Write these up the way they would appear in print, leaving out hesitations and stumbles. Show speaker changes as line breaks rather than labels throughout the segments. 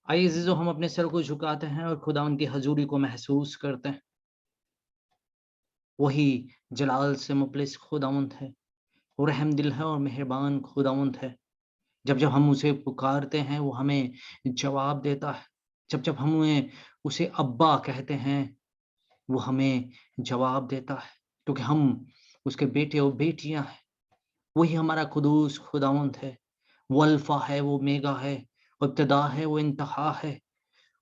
आइए अज़ीज़ों, हम अपने सर को झुकाते हैं और खुदावंद की हज़ूरी को महसूस करते हैं। वही जलाल से मुफ़लिस खुदावंद है, वो रहमदिल है और मेहरबान खुदावंद है। जब-जब हम उसे पुकारते हैं, वो हमें जवाब देता है। जब-जब हम उसे अब्बा कहते हैं, वो हमें जवाब देता है, क्योंकि हम उसके बेटे और बेटियाँ हैं। वही हमारा कुदूस खुदावंद है। वो अल्फ़ा है, वो ओमेगा है, वो इब्तिदा है, वो इंतहा है।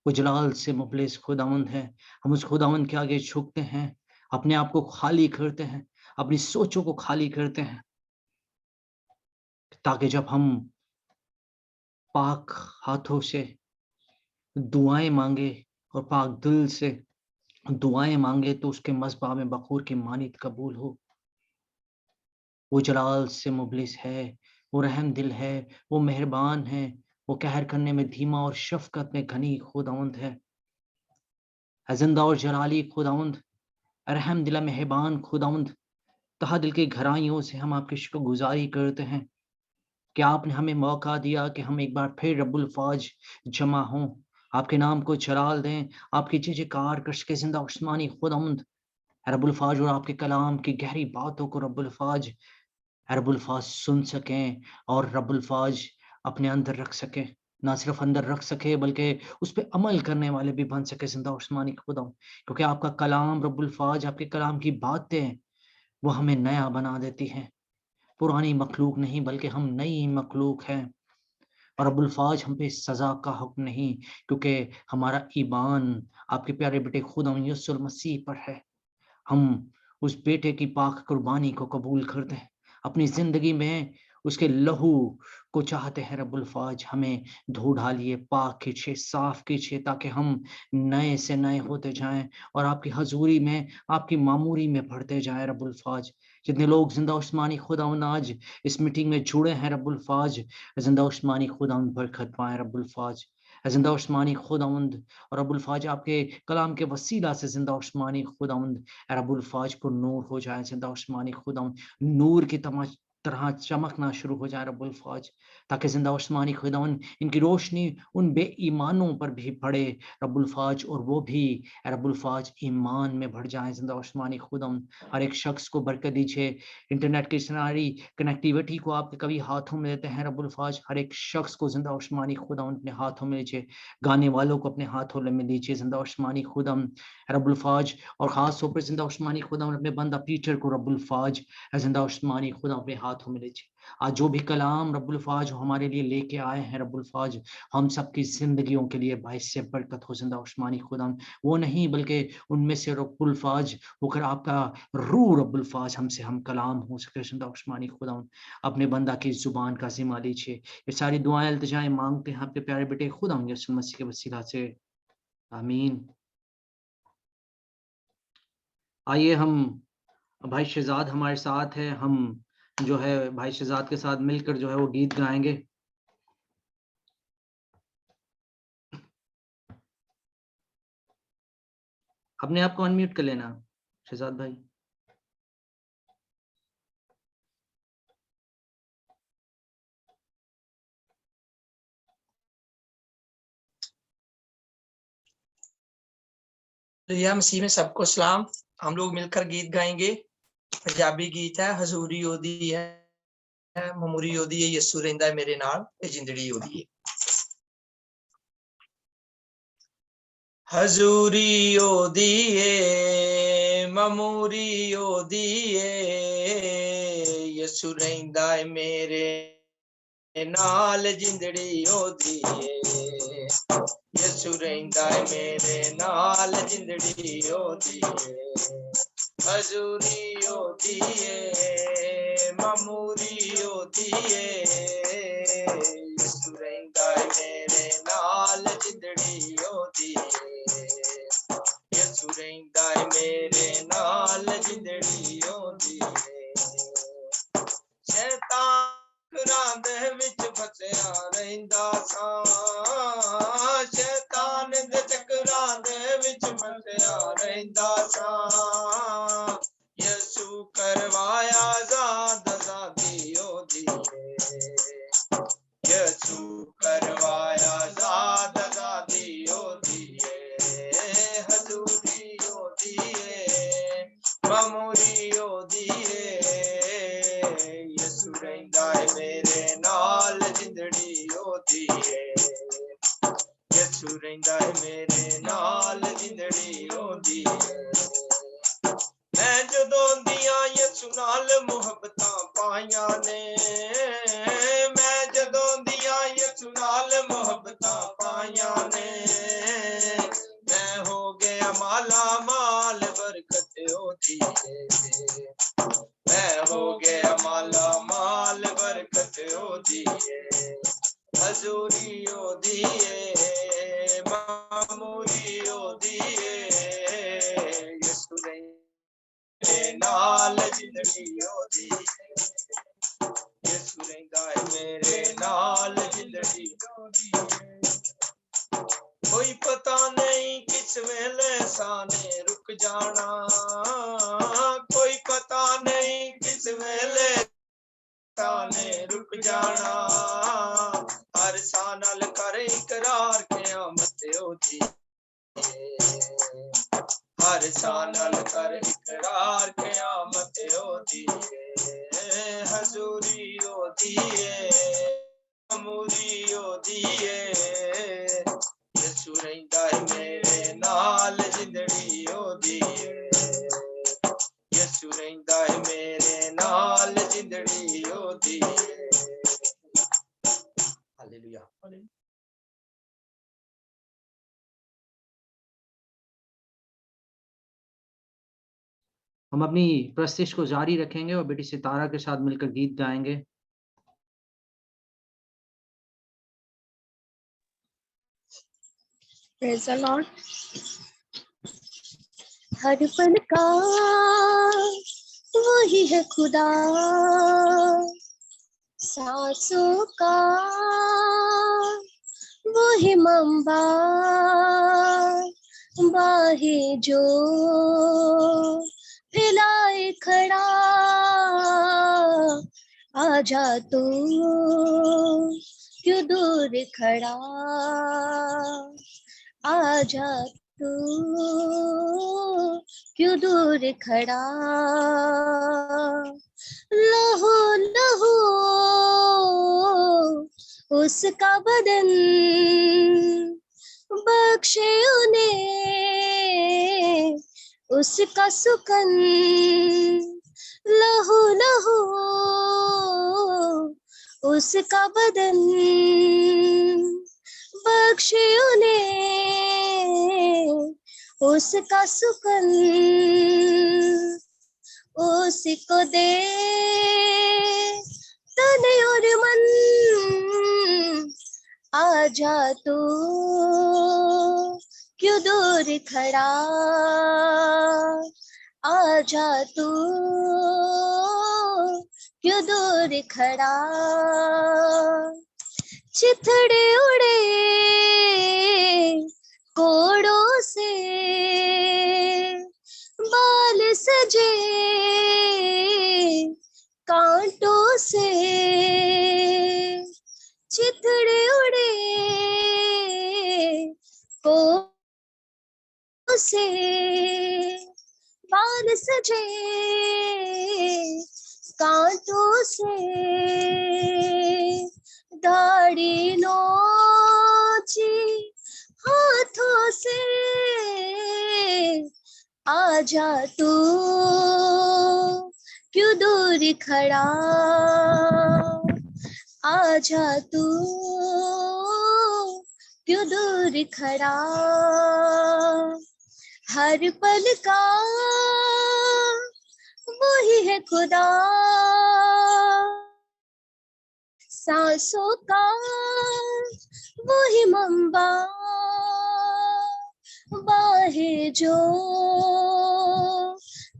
वो जलाल से मुफ़लिस खुदावंद है। हम उस खुदावंद के आगे झुकते हैं, अपने आप को खाली करते हैं, अपनी सोचों को खाली करते हैं, ताकि जब हम पाक हाथों से दुआएँ माँगे और पाक दिल से दुआएँ माँगे, तो उसके मस्बा में बखूर की मानित कबूल हो। वो जलाल से मुफ़लिस है, वो रहमदिल है, वो मेहरबान है, वो कहर करने में धीमा और शफ़क़त में घनी खुदावंद है। ज़िंदा और जलाली खुदावंद, रहमदिल मेहरबान खुदावंद, तहे दिल की गहराइयों से हम आपकी शुक्रगुज़ारी करते हैं कि आपने हमें मौका दिया कि हम एक बार फिर रब्बुल फ़ाज जमा हों, आपके नाम को जलाल दें, आपकी जय-जयकार कर सके ज़िंदा आसमानी खुदावंद, रब्बुल फ़ाज और आपके कलाम की गहरी बातों को रब्बुल फ़ाज सुन सकें और रब्बुल फ़ाज अपने अंदर रख सकें। ना सिर्फ़ अंदर रख सके बल्कि उस पे अमल करने वाले भी बन सके ज़िंदा आसमानी खुदावंद, क्योंकि आपका कलाम रब्बुल फ़ाज, आपके कलाम की बातें, वो हमें नया बना देती हैं। पुरानी मखलूक नहीं बल्कि हम नई मखलूक हैं और रब्बुल फ़ाज हम पे सज़ा का हुक्म नहीं, क्योंकि हमारा ईमान आपके प्यारे बेटे खुदावंद यीशु मसीह पर है। हम उस बेटे की पाक कुर्बानी को कबूल करते हैं। अपनी ज़िंदगी में उसके लहू को चाहते हैं रब्बुल फ़ाज, हमें धो डालिए, पाक कीजिए, साफ़ कीजिए, ताकि हम नए से नए होते जाएँ और आपकी हज़ूरी में, आपकी मामूरी में बढ़ते जाएँ रब्बुल फ़ाज। जितने लोग ज़िंदा उस्मानी खुदावंद आज इस मीटिंग में जुड़े हैं रब्बुल फ़ाज, ज़िंदा उस्मानी खुदावंद बरकत पाएँ रब्बुल फ़ाज। ज़िंदा उस्मानी खुदावंद और रब्बुल फ़ाज आपके कलाम के वसीला से ज़िंदा उस्मानी खुदावंद रब्बुल फ़ाज को नूर हो जाए, ज़िंदा उस्मानी खुदावंद नूर की तरह चमकना शुरू हो जाए रब्बुल फ़ाज, ताकि ज़िंदा उस्मानी खुदावंद इनकी रोशनी उन बेईमानों पर भी पड़े रब्बुल फ़ाज, और वो भी रब्बुल फ़ाज ईमान में बढ़ जाएँ ज़िंदा उस्मानी खुदावंद। हर एक शख्स को बरकत दीजिए, इंटरनेट की सारी कनेक्टिविटी को आपके कभी हाथों में देते हैं रब्बुल फ़ाज, हर एक शख्स को ज़िंदा उस्मानी खुदावंद अपने हाथों में लीजिए, गाने वालों को अपने हाथों में लीजिए ज़िंदा उस्मानी खुदावंद रब्बुल फ़ाज, और ख़ास तौर पे ज़िंदा उस्मानी खुदावंद अपने बंदा पीटर को रब्बुल फ़ाज ज़िंदा उस्मानी खुदा अपने हाथों में लीजिए। आज जो भी कलाम रब्बुल फ़ाज हमारे लिए लेके आए हैं रब्बुल फ़ाज, हम सबकी ज़िंदगियों के लिए बाइस बरकत हो ज़िंदा उस्मानी खुदावंद। वो नहीं बल्कि उनमें से रब्बुल फ़ाज होकर आपका रूह रब्बुल फ़ाज हमसे हम कलाम हो सके ज़िंदा उस्मानी खुदावंद। अपने बंदा की ज़ुबान का ज़िम्मा लीजिए। ये सारी दुआएँ इल्तिजाएँ माँगते हैं आपके प्यारे बेटे खुदावंद यीशु मसीह के वसीला से। आमीन। आइए हम भाई शहज़ाद हमारे साथ हैं, हम जो है भाई शहज़ाद के साथ मिलकर जो है वो गीत गाएँगे। अपने आप को अनम्यूट कर लेना, शहज़ाद भाई।
लिया मसीह में सबको सलाम। हम लोग मिलकर गीत गाएंगे। पंजाबी गीत है, हजूरी ओदी है, ममूरी ओदी है, यसू रहिंदा है मेरे नाल, ते जिंदड़ी ओदी है। हजूरी ओदी है, ममूरी ओदी है, यसू रहिंदा है मेरे नाल, जिंदड़ी ओदी है, यसू रहिंदा है मेरे नाल, जिंदड़ी ओदी है। हजूरी ओदी है, ममूरी ओदी है, यसू रहिंदा है मेरे नाल, जिंदड़ी ओदी है, यसू रहिंदा है मेरे नाल, जिंदड़ी ओदी है। शैतान रांदे विच फसिया रहिंदा सां, शैतान दे चक्करां दे विच फसिया रहिंदा सां, यसू करवाया आज़ाद आज़ादी ओदी है, यसू करवाया आज़ाद रहिंदा है मेरे नाल जिंदड़ी ओदी मैं जदों दियां यसु नाल मुहब्बतां पाइयां ने मैं जदों दियां यसु नाल मुहब्बतां पाइयां ने मैं हो गया माला माल बरकत ओदी मैं हो गया माला माल बरकत ओदी हजूरी ओदी मामूरी ओदी यसु मेरे नाल जिंदड़ी ओदी यसु रहिंदा है मेरे नाल जिंदड़ी ओदी कोई पता नहीं किस वेले साने रुक जाना कोई पता नहीं किस वेले साने रुक जाना हर सानल कर इकरार क़यामत ओदी हर सानल कर इकरार क़यामत ओदी हजूरी ओदी अमूरी ओदी यसु रहिंदा है मेरे नाल जिंदड़ी ओदी यसु रहिंदा है मेरे नाल जिंदड़ी ओदी हालेलुया
हम अपनी प्रस्तिश को जारी रखेंगे और बेटी सितारा के साथ मिलकर गीत गाएंगे।
Praise the Lord. हर पल का वही है खुदा सांसों का वही मंबा बाहे जो फैलाए खड़ा आजा तू क्यों दूर खड़ा आजा तू क्यों दूर खड़ा लहो लहो उसका बदन बख्शे उन्हें उसका सुकन लहो लहो उसका बदन बख्शे उन्हें उसका सुकन उसको दे तन और मन आजा तू क्यों दूर खड़ा आजा तू क्यों दूर खड़ा चिथड़े उड़े कोड़ों से बाल सजे कांटों से चिथड़े उड़े कोड़ों से बाल सजे कांटों से दाढ़ी नोची हाथों से आजा तू क्यों दूर खड़ा आजा तू क्यों दूर खड़ा हर पल का वही है खुदा सांसों का वही मंबा बाहे जो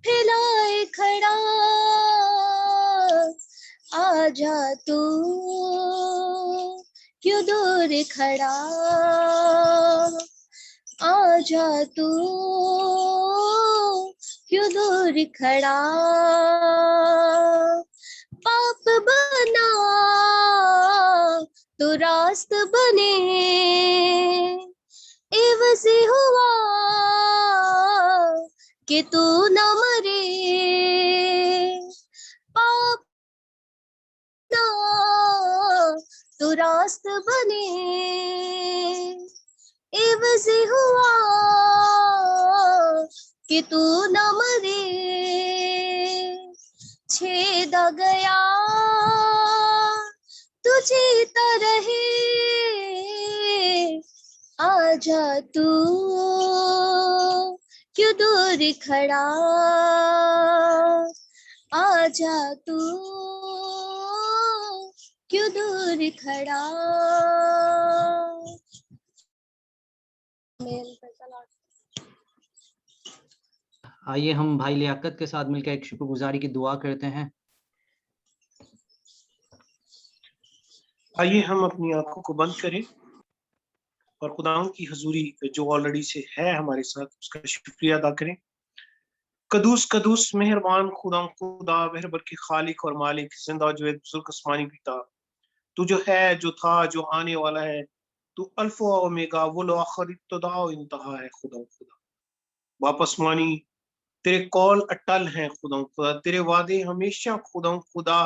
फैलाए खड़ा आजा तू क्यों दूर खड़ा आजा तू क्यों दूर खड़ा पाप बना तो रास्त बने एवज़ी हुआ कि तू न मरे पाप ना तो रास्त बने एवज हुआ कि तू न मरे, छेदा गया तुझे तरहे, आजा तू क्यों दूर खड़ा, आजा तू क्यों दूर खड़ा।
आइए हम भाई लियाकत के साथ मिलकर एक शुक्रगुजारी की दुआ करते हैं।
आइए हम अपनी आंखों को बंद करें और खुदावंद की हजूरी जो ऑलरेडी से है हमारे साथ, उसका शुक्रिया अदा करें। कदूस कदूस मेहरबान खुदा मेहरबर के खालिक और मालिक, जिंदा जो बुजुर्ग आसमानी पिता, तू जो है, जो था, जो आने वाला है, तू अल्फा ओमेगा, वो आखिर इब्तिदा और इंतहा है। खुदा वापस मानी तेरे कौल अटल हैं। खुदा तेरे वादे हमेशा खुदा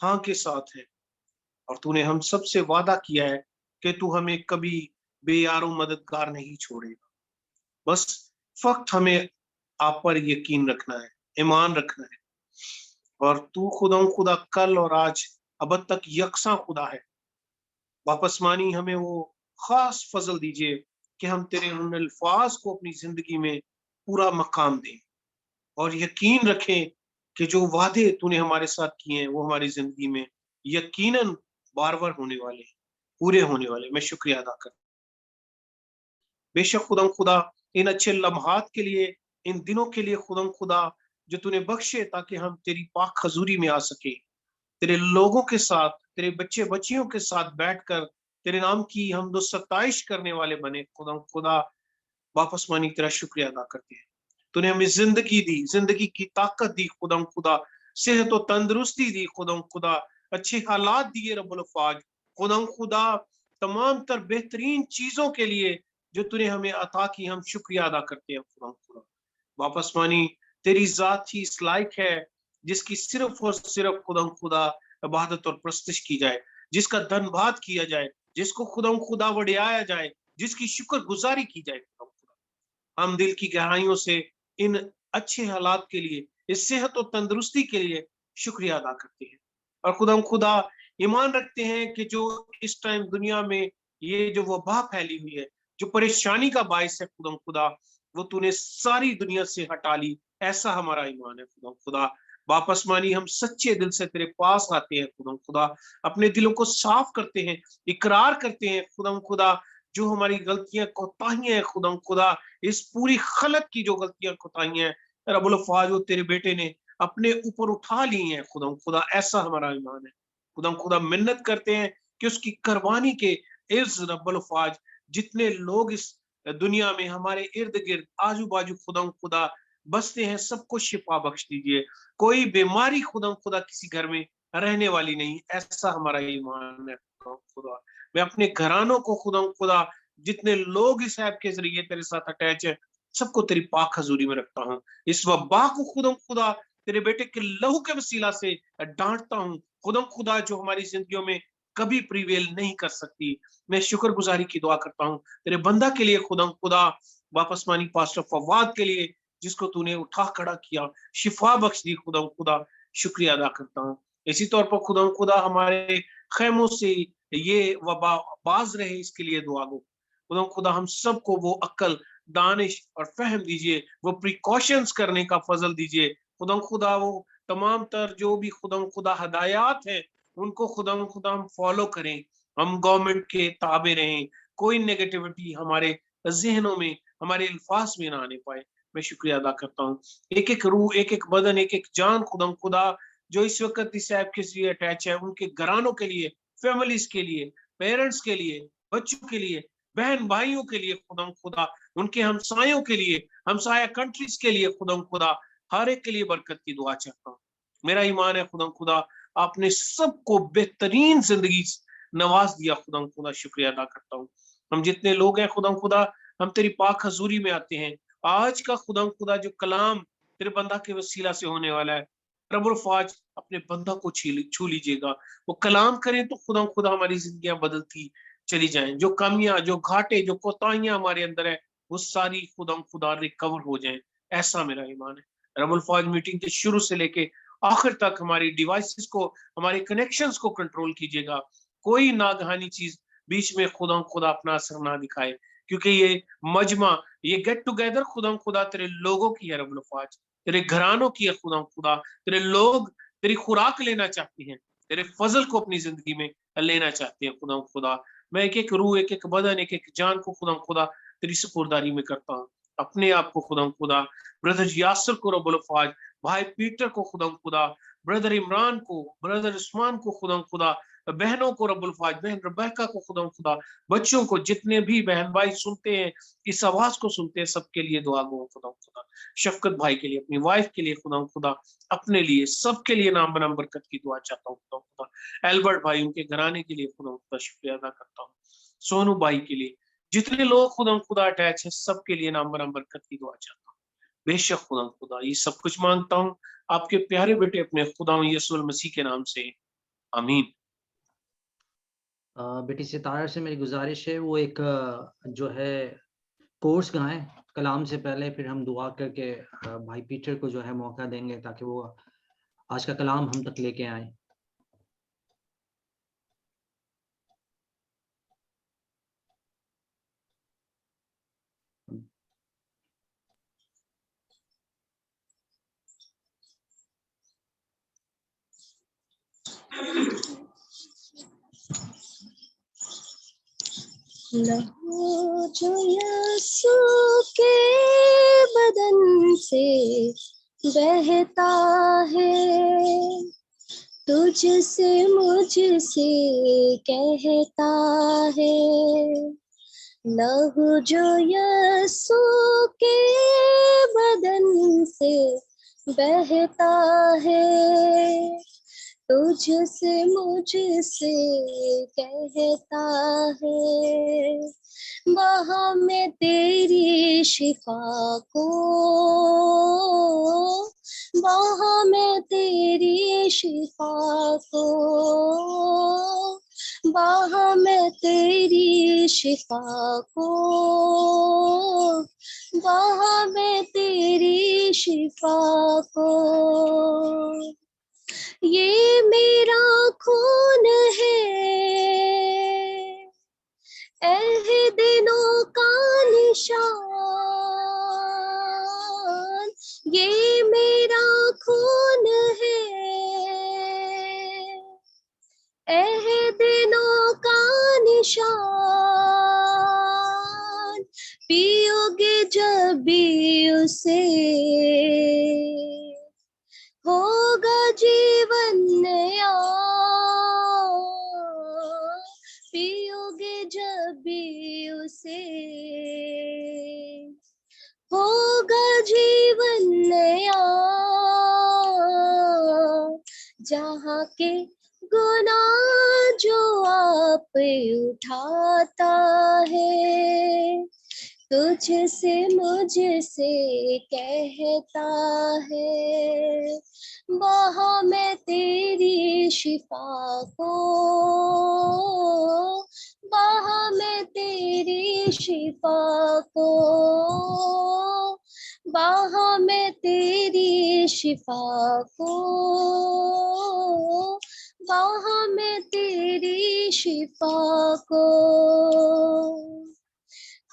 हाँ के साथ है, और तूने हम सब से वादा किया है कि तू हमें कभी बेयारो मददगार नहीं छोड़ेगा। बस फक्त हमें आप पर यकीन रखना है, ईमान रखना है, और तू खुदा कल और आज अब तक यकसा खुदा है। वापस मानी हमें वो खास फजल दीजिए कि हम तेरे उन अल्फाज को अपनी जिंदगी में पूरा मकाम दें और यकीन रखें कि जो वादे तूने हमारे साथ किए हैं वो हमारी जिंदगी में यकीनन बार बार होने वाले, पूरे होने वाले। मैं शुक्रिया अदा करता हूं। बेशक खुदा इन अच्छे लम्हात के लिए, इन दिनों के लिए खुदा जो तूने बख्शे ताकि हम तेरी पाक खजूरी में आ सके, तेरे लोगों के साथ, तेरे बच्चे बच्चियों के साथ बैठकर तेरे नाम की हम दो सताइश करने वाले बने। खुदा वापस मानी तेरा शुक्रिया अदा करते हैं। तूने हमें जिंदगी दी, जिंदगी की ताकत दी खुदा, सेहत और तंदुरुस्ती दी खुदा, अच्छे हालात दिए रब्बुल अफ़ाज खुदा, तमाम तर बेहतरीन चीजों के लिए जो तूने हमें अता की, हम शुक्रिया अदा करते हैं खुदा। वापस मानी तेरी जात ही इस लायक है जिसकी सिर्फ और सिर्फ खुदा इबादत और प्रस्तश की जाए, जिसका धन्यवाद किया जाए, जिसको खुदा वड़ियाया जाए, जिसकी शुक्र गुजारी की जाए। हम दिल की गहराइयों से इन अच्छे हालात के लिए, इस सेहत और तंदुरुस्ती के लिए शुक्रिया अदा करते हैं, और खुदा ईमान रखते हैं कि जो इस टाइम दुनिया में ये जो वबा फैली हुई है, जो परेशानी का बायस है खुदा, वो तूने सारी दुनिया से हटा ली। ऐसा हमारा ईमान है खुदा। वापस मानी हम सच्चे दिल से तेरे पास आते हैं खुदा, अपने दिलों को साफ करते हैं, इकरार करते हैं खुदा जो हमारी गलतियां कोताहियां हैं खुदा, इस पूरी खलक की जो गलतियां कोताहियां हैं रब्बुल अफ़ाज वो तेरे बेटे ने अपने ऊपर उठा ली हैं खुदा। ऐसा हमारा ईमान है खुदा मिन्नत करते हैं कि उसकी कुर्बानी के इर्ज रब्बुल अफ़ाज जितने लोग इस दुनिया में हमारे इर्द गिर्द आजू बाजू खुदा बसते हैं, सबको शिफा बख्श दीजिए। कोई बीमारी खुदा किसी घर में रहने वाली नहीं। ऐसा हमारा ईमान है खुदा। मैं अपने घरानों को खुदा जितने लोग इस ऐप के जरिए तेरे साथ अटैच है, सबको तेरी पाक हजूरी में रखता हूँ। इस वबा को खुदा तेरे बेटे के लहू के वसीला से डांटता हूँ खुदा जो हमारी जिंदगियों में कभी प्रिवेल नहीं कर सकती। मैं शुक्रगुजारी की दुआ करता हूँ तेरे बंदा के लिए खुदा वापस मानी पास्टर फवाद के लिए जिसको तूने उठा खड़ा किया, शिफा बख्श दी खुदा शुक्रिया अदा करता हूँ। इसी तौर पर खुदा हमारे खैमों से ये वबा बाज रहे, इसके लिए दुआ गो खुदा हम सबको वो अक्ल, दानिश और फहम दीजिए, वो प्रिकॉशंस करने का फजल दीजिए खुदा वो तमाम तर जो भी खुदा हदायत है उनको खुदा हम फॉलो करें, हम गवर्नमेंट के ताबे रहें, कोई नेगेटिविटी हमारे जहनों में, हमारे अल्फाज में ना आने पाए। मैं शुक्रिया अदा करता हूँ। एक एक रूह, एक एक बदन, एक एक जान खुदा जो इस वक्त इस ऐप के लिए अटैच है, उनके घरानों के लिए, फैमिलीज के लिए, पेरेंट्स के लिए, बच्चों के लिए, बहन भाइयों के लिए खुदा उनके हमसायों के लिए, हमसाया कंट्रीज के लिए खुदा हर एक के लिए बरकत की दुआ चाहता हूँ। मेरा ईमान है खुदा आपने सबको बेहतरीन जिंदगी नवाज दिया खुदा शुक्रिया अदा करता हूँ। हम जितने लोग हैं खुदा हम तेरी पाक हजूरी में आते हैं। आज का खुदा जो कलाम तेरे बंदा के वसीला से होने वाला है, रब्बुल फ़ाज अपने बंदा को छू लीजिएगा। वो कलाम करें तो खुदा हमारी जिंदगियां बदलती चली जाएं, जो कमियां, जो घाटे, जो कोताहियां हमारे अंदर है, वो सारी खुदा रिकवर हो जाएं। ऐसा मेरा ईमान है। रब्बुल फौज मीटिंग के शुरू से लेके आखिर तक हमारी डिवाइसेस को, हमारे कनेक्शंस को कंट्रोल कीजिएगा। कोई नागहानी चीज बीच में खुदा अपना असर ना दिखाए, क्योंकि ये मजमा, ये गेट टुगेदर खुदा तेरे लोगों की है। रब्बुल फौज तेरे घरानों की है। खुदा तेरे लोग तेरी खुराक लेना चाहते हैं, तेरे फजल को अपनी जिंदगी में लेना चाहते हैं। खुदा मैं एक एक रूह, एक एक बदन, एक एक जान को खुदा तेरी सुपुर्दारी में करता हूँ। अपने आप को खुदा ब्रदर यासर को रब्बुल फौज, भाई पीटर को खुदा, ब्रदर इमरान को, ब्रदर उस्मान को खुदा, बहनों को रब्बुल फौज, बहन रबैका को खुदा, बच्चों को, जितने भी बहन भाई सुनते हैं, इस आवाज को सुनते हैं, सबके लिए दुआ गो खुदा। शफकत भाई के लिए, अपनी वाइफ के लिए खुदा, अपने लिए, सबके लिए नाम बनाम बरकत की दुआ चाहता हूँ खुदा। एल्बर्ट भाई, उनके घराने के लिए खुदा शुक्रिया अदा करता हूँ। सोनू भाई के लिए, जितने लोग खुदा अटैच है, सबके लिए नाम बनाम बरकत की दुआ चाहता हूँ। बेशक खुदा ये सब कुछ मांगता हूँ आपके प्यारे बेटे अपने खुदा यीशु मसीह के नाम से, आमीन।
बेटी सितारा से मेरी गुजारिश है वो एक जो है कोर्स गाएं कलाम से पहले, फिर हम दुआ करके भाई पीटर को जो है मौका देंगे ताकि वो आज का कलाम हम तक लेके आए।
लहू जो यीशु के बदन से बहता है, तुझसे मुझसे कहता है। लहू जो यीशु के बदन से बहता है, तुझसे मुझसे कहता है। वहाँ मैं तेरी शिफा को, वहाँ मैं तेरी शिफा को, वहाँ मैं तेरी शिफा को, वहाँ मैं तेरी शिफा को। ये मेरा खून है, दिनों का निशान। ये मेरा खून है, दिनों का निशान। पियोगे जब भी उसे, होगा जीवन नया। पियोगे जब भी उसे, होगा जीवन नया। जहाँ के गुनाह जो आप उठाता है, तुझसे मुझसे कहता है। वहाँ मैं तेरी शिफा को, वहाँ मैं तेरी शिफा को, वहाँ मैं तेरी शिफा को, वहाँ मैं तेरी शिफा को।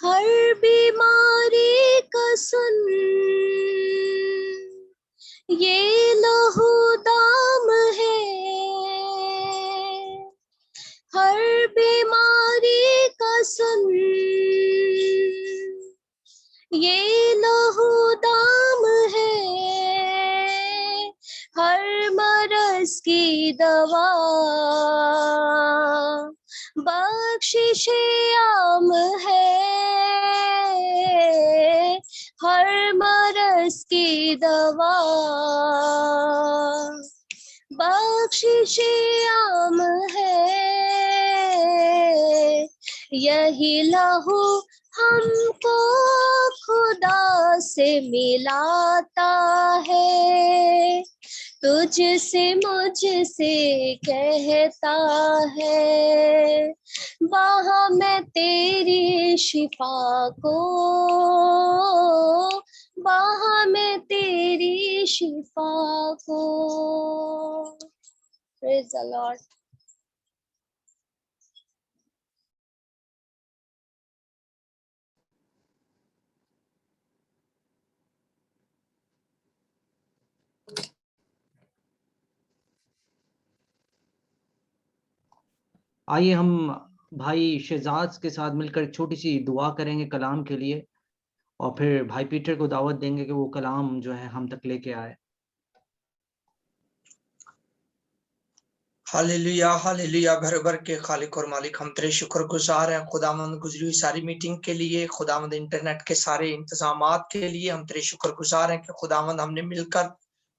हर बीमारी का सुन, ये लहू दाम है। हर बीमारी का सुन, ये लहू दाम है। हर मरज की दवा बख्शिश आम है। हर मरज की दवा बख्शिश आम है। यही लहू हमको खुदा से मिलाता है, तुझसे मुझसे कहता है। बाहा मैं तेरी शिफा को, बाहा मैं तेरी शिफा को। Praise the Lord.
आइए हम भाई शहजाद के साथ मिलकर छोटी सी दुआ करेंगे कलाम के लिए, और फिर भाई पीटर को दावत देंगे कि वो कलाम जो है हम तक लेके आए।
Hallelujah hallelujah. भर भर के खालिक और मालिक, हम तेरे शुक्रगुजार हैं खुदावंद गुजरी हुई सारी मीटिंग के लिए, खुदावंद इंटरनेट के सारे इंतजामात के लिए हम तेरे शुक्रगुजार हैं कि खुदावंद हमने मिलकर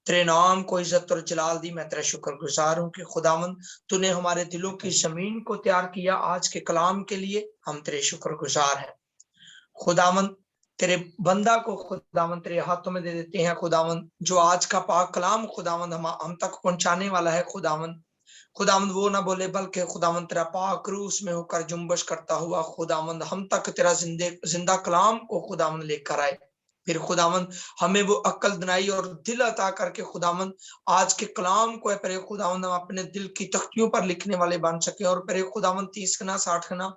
तेरे नाम को इज्जत और जलाल दी। मैं तेरा शुक्रगुजार हूँ कि खुदावंद तूने हमारे दिलों की जमीन को तैयार किया आज के कलाम के लिए। हम तेरे शुक्रगुजार हैं खुदावंद। तेरे बंदा को खुदावंद तेरे हाथों में दे देते हैं खुदावंद, जो आज का पाक कलाम खुदावंद हम तक पहुंचाने वाला है खुदावंद। खुदावंद वो ना बोले बल्कि खुदावंद तेरा पाक रूह उसमें होकर जुम्बश करता हुआ खुदावंद हम तक तेरा जिंदा कलाम को खुदावंद लेकर आए। फिर खुदावंद हमें वो अक्ल दिलाई और दिल अता करके खुदावंद आज के कलाम को परे खुदावंद हम अपने दिल की तख्तियों पर लिखने वाले बन सके, और परे खुदावंद 30 गुना 60 गुना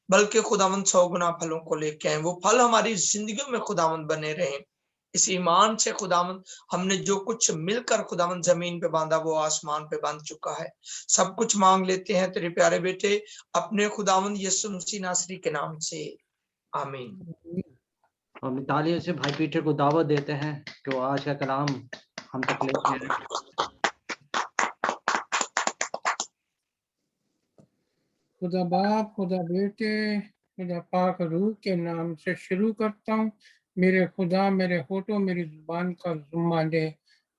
बल्कि खुदावंद 100 गुना फलों को लेके आए। वो फल हमारी जिंदगियों में खुदावंद बने रहे। इस ईमान से खुदावंद हमने जो कुछ मिलकर खुदावंद जमीन पे बांधा वो आसमान पे बांध चुका है। सब कुछ मांग लेते हैं तेरे प्यारे बेटे अपने खुदावंद यीशु मसीह नासरी के नाम से, आमीन।
हम तालियों से भाई पीटर को दावत देते हैं कि वो आज का कलाम हम तक लेके आए।
खुदा बाप, खुदा बेटे, खुदा पाक रूह के नाम से शुरू करता हूँ। मेरे खुदा मेरे होठों मेरी जुबान का जुम्मा ले,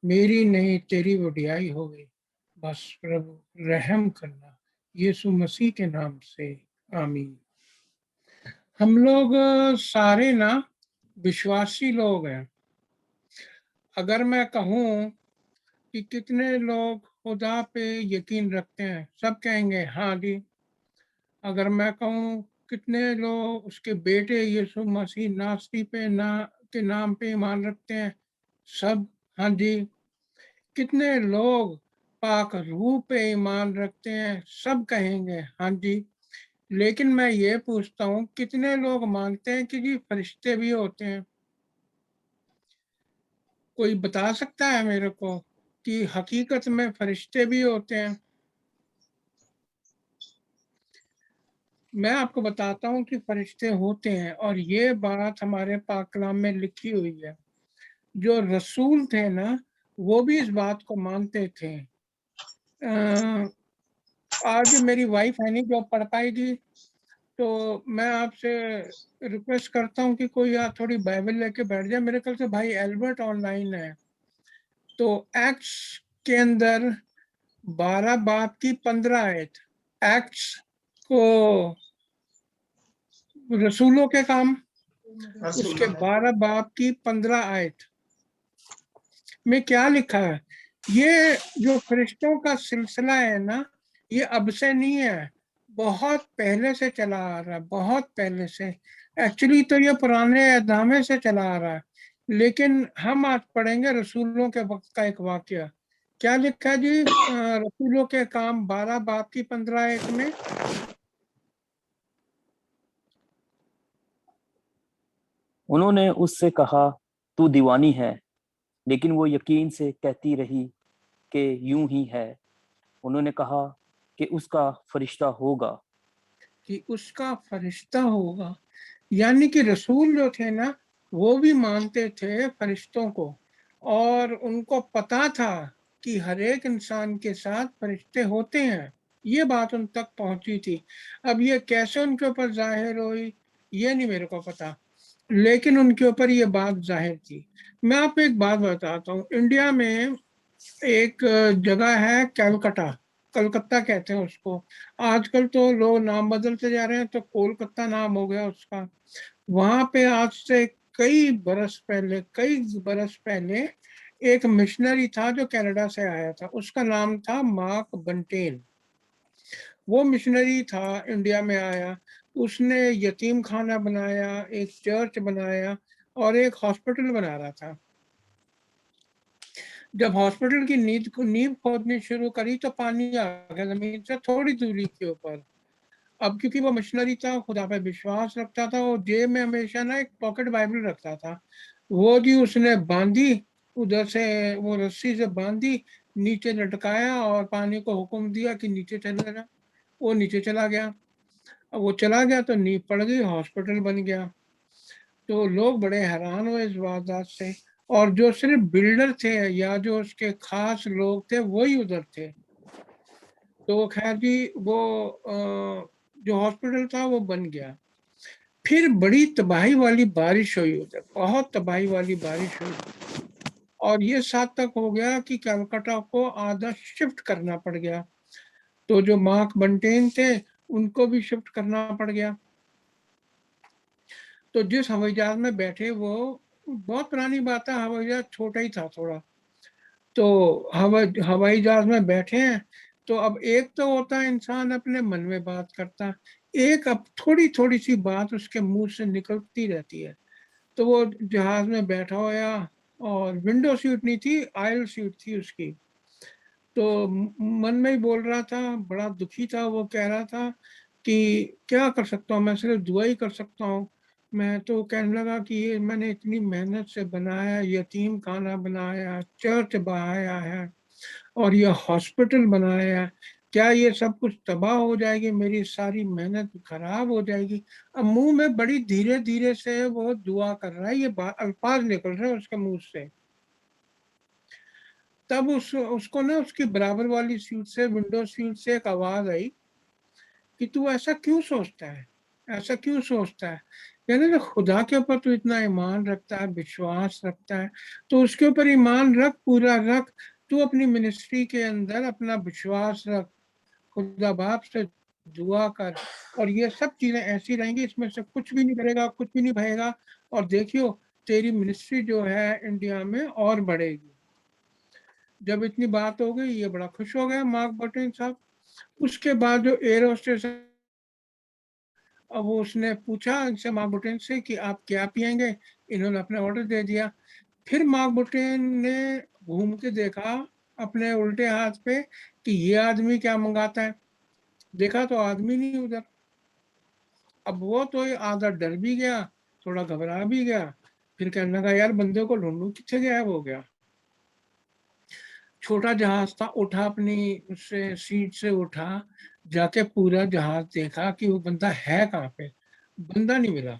मेरी नहीं तेरी वडियाई हो गई। बस प्रभु रहम करना, यीशु मसीह के नाम से, आमीन। हम लोग सारे ना विश्वासी लोग हैं। अगर मैं कहूँ कि कितने लोग खुदा पे यकीन रखते हैं, सब कहेंगे हाँ जी। अगर मैं कहूँ कितने लोग उसके बेटे यीशु मसीह नासरी पे के नाम पे ईमान रखते हैं, सब हाँ जी। कितने लोग पाक रूह पे ईमान रखते हैं, सब कहेंगे हाँ जी। लेकिन मैं ये पूछता हूँ कितने लोग मानते हैं कि जी फरिश्ते भी होते हैं? कोई बता सकता है मेरे को कि हकीकत में फरिश्ते भी होते हैं? मैं आपको बताता हूँ कि फरिश्ते होते हैं, और ये बात हमारे पाक कलाम में लिखी हुई है। जो रसूल थे ना वो भी इस बात को मानते थे। आज मेरी वाइफ है नहीं जो पढ़ पाएगी, तो मैं आपसे रिक्वेस्ट करता हूँ कि कोई आप थोड़ी बाइबल लेके बैठ जाए। मेरे ख्याल से भाई एल्बर्ट ऑनलाइन है। तो एक्ट्स के अंदर 12 बाब की 15 आयत, एक्ट्स को रसूलों के काम, उसके 12 बाब की 15 आयत में क्या लिखा है? ये जो फरिश्तों का सिलसिला है ना, ये अब से नहीं है, बहुत पहले से चला आ रहा है, बहुत पहले से। एक्चुअली तो ये पुराने अहदनामे से चला आ रहा है, लेकिन हम आज पढ़ेंगे रसूलों के वक्त का एक वाकया। क्या लिखा है जी रसूलों के काम 12 बाब की 15 आयत में?
उन्होंने उससे कहा तू दीवानी है, लेकिन वो यकीन से कहती रही कि यूं ही है। उन्होंने कहा कि उसका फरिश्ता होगा।
कि उसका फरिश्ता होगा, यानी कि रसूल जो थे ना वो भी मानते थे फरिश्तों को, और उनको पता था कि हर एक इंसान के साथ फरिश्ते होते हैं। ये बात उन तक पहुंची थी। अब ये कैसे उनके ऊपर जाहिर हुई ये नहीं मेरे को पता, लेकिन उनके ऊपर ये बात जाहिर थी। मैं आपको एक बात बताता हूँ। इंडिया में एक जगह है कैलकटा, कलकत्ता कहते हैं उसको। आजकल तो लोग नाम बदलते जा रहे हैं, तो कोलकाता नाम हो गया उसका। वहां पे आज से कई बरस पहले एक मिशनरी था जो कनाडा से आया था। उसका नाम था मार्क बंटेन। वो मिशनरी था, इंडिया में आया, उसने यतीम खाना बनाया, एक चर्च बनाया और एक हॉस्पिटल बना रहा था। जब हॉस्पिटल की नींव खोदनी शुरू करी तो पानी आ गया जमीन से थोड़ी दूरी के ऊपर। अब क्योंकि वो मिशनरी था, खुदा पे विश्वास रखता था, और जेब में हमेशा ना एक पॉकेट बाइबल रखता था। वो जी उसने बांधी, उधर से वो रस्सी से बांधी, नीचे लटकाया और पानी को हुक्म दिया कि नीचे चले जा। वो नीचे चला गया। अब वो चला गया तो नींव पड़ गई, हॉस्पिटल बन गया। तो लोग बड़े हैरान हुए इस वारदात से, और जो सिर्फ बिल्डर थे या जो उसके खास लोग थे वही उधर थे। तो खैर जी वो जो हॉस्पिटल था वो बन गया। फिर बड़ी तबाही वाली बारिश हुई उधर, बहुत तबाही वाली बारिश हुई, और ये साथ तक हो गया कि कलकत्ता को आधा शिफ्ट करना पड़ गया। तो जो मार्क बंटेन थे उनको भी शिफ्ट करना पड़ गया। तो जिस हवाई जहाज में बैठे, वो बहुत पुरानी बात है, हवाई जहाज छोटा ही था थोड़ा, तो हवाई जहाज में बैठे हैं। तो अब एक तो होता है इंसान अपने मन में बात करता, एक अब थोड़ी थोड़ी सी बात उसके मुंह से निकलती रहती है। तो वो जहाज में बैठा होया, और विंडो सीट नहीं थी, आयल सीट थी उसकी। तो मन में ही बोल रहा था, बड़ा दुखी था। वो कह रहा था कि क्या कर सकता हूँ, मैं सिर्फ दुआ ही कर सकता हूँ। मैं तो कहने लगा कि ये मैंने इतनी मेहनत से बनाया, यतीम खाना बनाया, चर्च बनाया है, और ये हॉस्पिटल बनाया है, क्या ये सब कुछ तबाह हो जाएगी, मेरी सारी मेहनत खराब हो जाएगी। अब मुंह में बड़ी धीरे धीरे से वो दुआ कर रहा है, ये अल्फाज निकल रहे हैं उसके मुंह से। तब उसको ना उसकी बराबर वाली सीट से, विंडो सीट से एक आवाज आई कि तू ऐसा क्यों सोचता है, ऐसा क्यों सोचता है। यानी कि खुदा के ऊपर तू इतना ईमान रखता है, विश्वास रखता है, तो उसके ऊपर ईमान रख, पूरा रख। तू अपनी मिनिस्ट्री के अंदर अपना विश्वास रख, खुदा बाप से दुआ कर, और ये सब चीजें ऐसी रहेंगी, इसमें से कुछ भी नहीं करेगा, कुछ भी नहीं भरेगा, और देखियो तेरी मिनिस्ट्री जो है इंडिया में और बढ़ेगी। जब इतनी बात हो गई, ये बड़ा खुश हो गया मार्क बर्टन साहब। उसके बाद जो एयर होस्टेस, अब वो उसने पूछा इनसे, मार्क बुटेन से, कि आप क्या पियेंगे। इन्होंने अपने ऑर्डर दे दिया। फिर मार्क बुटेन ने घूम के देखा अपने उल्टे हाथ पे कि ये आदमी क्या मंगाता है। देखा तो आदमी नहीं उधर। अब वो तो आधा डर भी गया, थोड़ा घबरा भी गया। फिर कहने लगा यार बंदे को ढूंढूं, कितने गायब हो गया। छोटा जहाज था, उठा, अपनी उससे सीट से उठा, जाके पूरा जहाज देखा कि वो बंदा है कहाँ पे। बंदा नहीं मिला।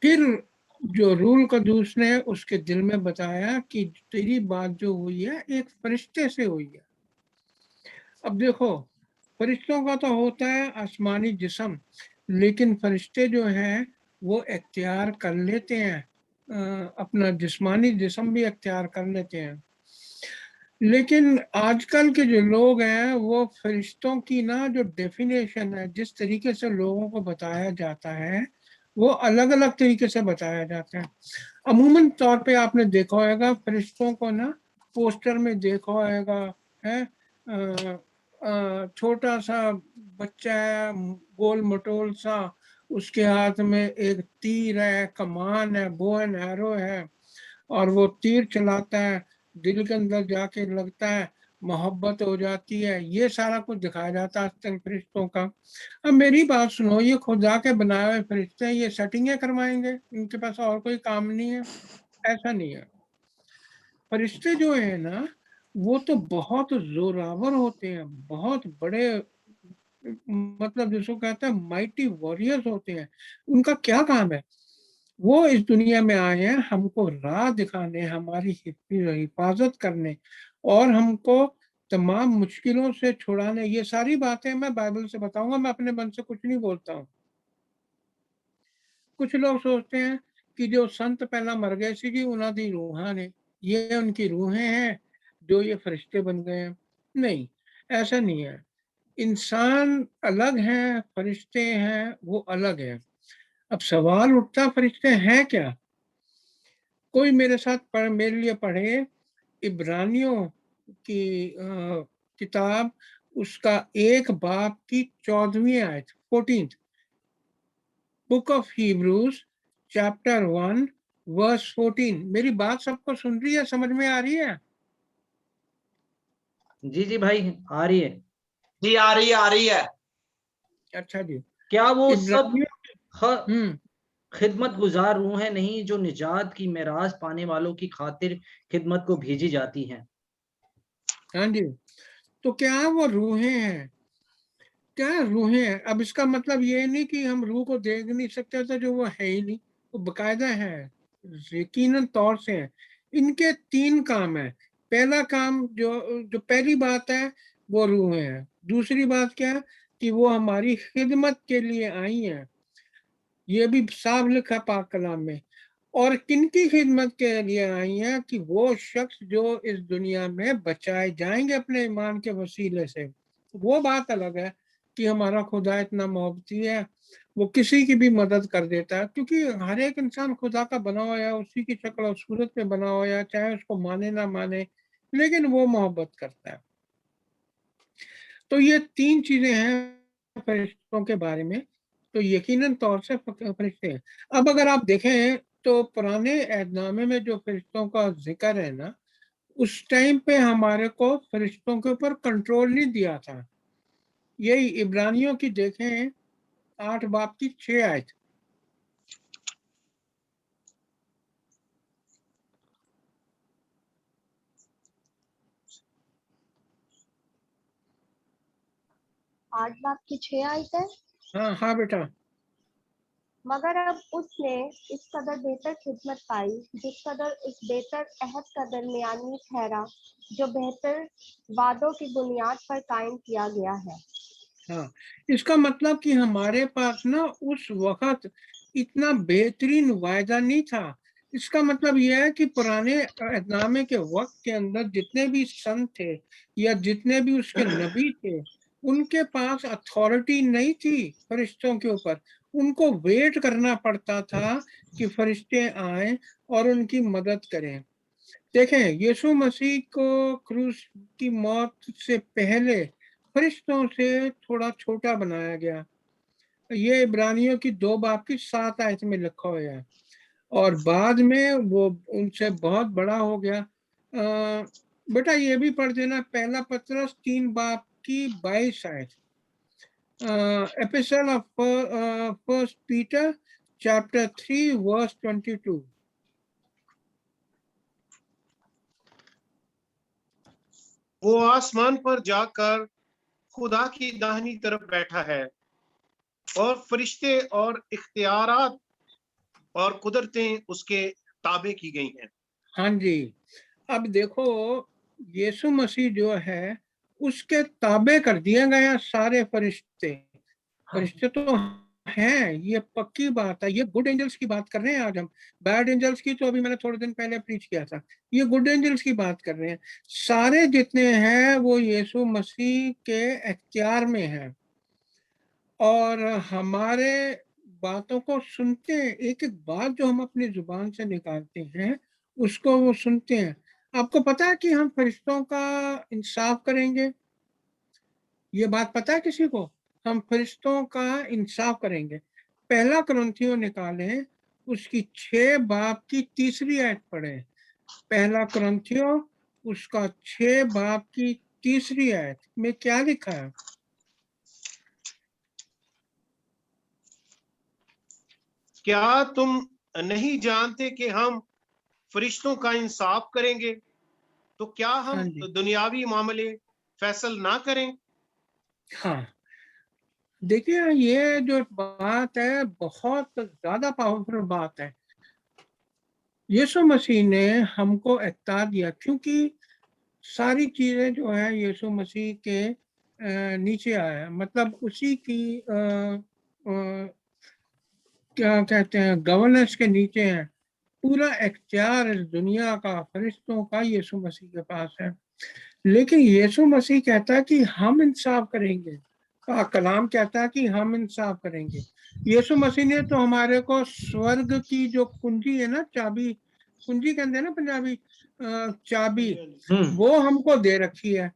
फिर जो रूल कदूस ने उसके दिल में बताया कि तेरी बात जो हुई है एक फरिश्ते से हुई है। अब देखो, फरिश्तों का तो होता है आसमानी जिस्म, लेकिन फरिश्ते जो हैं वो इख्तियार कर लेते हैं, अपना जिस्मानी जिस्म भी इख्तियार कर लेते हैं। लेकिन आजकल के जो लोग हैं, वो फरिश्तों की ना जो डेफिनेशन है, जिस तरीके से लोगों को बताया जाता है, वो अलग अलग तरीके से बताया जाता है। अमूमन तौर पे आपने देखा होगा फरिश्तों को ना, पोस्टर में देखा होगा, है छोटा सा बच्चा है, गोल मटोल सा, उसके हाथ में एक तीर है, कमान है, बो एंड एरो है, और वो तीर चलाता है, दिल के अंदर जाके लगता है, मोहब्बत हो जाती है। ये सारा कुछ दिखाया जाता है आजकल फरिश्तों का। अब मेरी बात सुनो, ये खुदा के बनाए हुए फरिश्ते हैं, ये सेटिंगें करवाएंगे, इनके पास और कोई काम नहीं है? ऐसा नहीं है। फरिश्ते जो है ना, वो तो बहुत जोरावर होते हैं, बहुत बड़े, मतलब जिसको कहते हैं माइटी वॉरियर्स होते हैं। उनका क्या काम है? वो इस दुनिया में आए हैं हमको राह दिखाने, हमारी हिफाजत करने, और हमको तमाम मुश्किलों से छुड़ाने। ये सारी बातें मैं बाइबल से बताऊंगा, मैं अपने मन से कुछ नहीं बोलता हूँ। कुछ लोग सोचते हैं कि जो संत पहला मर गए सी जी, उन्हों दी रूहां ने, ये उनकी रूहें हैं जो ये फरिश्ते बन गए हैं। नहीं, ऐसा नहीं है। इंसान अलग हैं, फरिश्ते हैं वो अलग है। अब सवाल उठता, फरिश्ते हैं क्या? कोई मेरे साथ मेरे लिए पढ़े इब्रानियों की किताब, उसका 1 बाब की 14वीं आयत 14th, book of Hebrews chapter 1 verse 14। मेरी बात सबको सुन रही है, समझ में आ रही है?
जी जी भाई, आ रही है।
जी आ रही है।
अच्छा जी।
क्या वो सब
इब्रानियों
खिदमत गुजार रूहें नहीं जो निजात की मेराज पाने वालों की खातिर खिदमत को भेजी जाती हैं?
हाँ जी। तो क्या वो रूहें हैं? क्या रूहें हैं? अब इसका मतलब ये नहीं कि हम रूह को देख नहीं सकते, तो जो वो है ही नहीं, वो बकायदा है, यकीनन तौर से है। इनके 3 काम है। पहला काम जो जो पहली बात है वो रूहें हैं। दूसरी बात क्या है कि वो हमारी खिदमत के लिए आई हैं, ये भी साफ लिखा पाक कलाम में। और किनकी खिदमत के लिए आई हैं कि वो शख्स जो इस दुनिया में बचाए जाएंगे अपने ईमान के वसीले से। वो बात अलग है कि हमारा खुदा इतना मोहब्बती है, वो किसी की भी मदद कर देता है, क्योंकि हर एक इंसान खुदा का बना हुआ है, उसी की शक्ल और सूरत में बना हुआ है, चाहे उसको माने ना माने, लेकिन वो मोहब्बत करता है। तो ये 3 चीजें हैं फरिश्तों के बारे में। तो यकीनन तौर से फरिश्ते हैं। अब अगर आप देखें तो पुराने एहदनामे में जो फरिश्तों का जिक्र है ना, उस टाइम पे हमारे को फरिश्तों के ऊपर कंट्रोल नहीं दिया था। यही इब्रानियों की देखें 8 बाब की 6 आयत।
आठ बाप की 6 आयत है।
हाँ हाँ बेटा।
मगर अब उसने इस कदर बेहतर खिदमत पाई जिस कदर उस बेहतर अहद का दरमियानी ठहरा जो बेहतर वादों की बुनियाद पर कायम किया गया है।
हाँ, इसका मतलब कि हमारे पास ना उस वक्त इतना बेहतरीन वायदा नहीं था। इसका मतलब यह है कि पुराने एहदनामे के वक्त के अंदर जितने भी संत थे या जितने भी उसके नबी थे, उनके पास अथॉरिटी नहीं थी फरिश्तों के ऊपर। उनको वेट करना पड़ता था कि फरिश्ते आए और उनकी मदद करें। देखें, यीशु मसीह को क्रूस की मौत से पहले फरिश्तों से थोड़ा छोटा बनाया गया। ये इब्रानियों की 2 बाब की 7 आयत में लिखा हुआ है। और बाद में वो उनसे बहुत बड़ा हो गया। बेटा ये भी पढ़ देना, पहला पतरस 3 बाब की 22 आयत। Episode of first Peter chapter 3 verse 22।
वो आसमान पर जाकर खुदा की दाहिनी तरफ बैठा है और फरिश्ते और इख्तियारात और कुदरतें उसके ताबे की गई हैं।
हाँ जी। अब देखो, यीशु मसीह जो है उसके ताबे कर दिए गए हैं सारे फरिश्ते। फरिश्ते तो हैं, ये पक्की बात है। ये गुड एंजल्स की बात कर रहे हैं आज हम। बैड एंजल्स की तो अभी मैंने थोड़े दिन पहले प्रीच किया था। ये गुड एंजल्स की बात कर रहे हैं। सारे जितने हैं वो यीशु मसीह के इख्तियार में हैं और हमारे बातों को सुनते हैं। एक एक बात जो हम अपनी जुबान से निकालते हैं उसको वो सुनते हैं। आपको पता है कि हम फरिश्तों का इंसाफ करेंगे? ये बात पता है किसी को? हम फरिश्तों का इंसाफ करेंगे। पहला कुरिन्थियों निकालें, उसकी 6 बाब की 3री आयत पढ़े। पहला कुरिन्थियों उसका 6 बाब की 3री आयत में क्या लिखा है?
क्या तुम नहीं जानते कि हम फरिश्तों का इंसाफ करेंगे? तो क्या हम
हाँ जी।
दुनियावी मामले फैसल ना करें?
हाँ, देखिए ये जो बात है बहुत ज्यादा पावरफुल बात है। यीशु मसीह ने हमको इख्तियार दिया, क्योंकि सारी चीजें जो है यीशु मसीह के नीचे आया है। मतलब उसी की क्या कहते हैं, गवर्नेंस के नीचे है। पूरा इख्तियार इस दुनिया का फरिश्तों का यीशु मसीह के पास है। लेकिन यीशु मसीह कहता है कि हम इंसाफ करेंगे। कलाम कहता है कि हम इंसाफ करेंगे। यीशु मसीह ने तो हमारे को स्वर्ग की जो कुंजी है ना, चाबी, कुंजी कहते हैं ना पंजाबी, चाबी, वो हमको दे रखी है।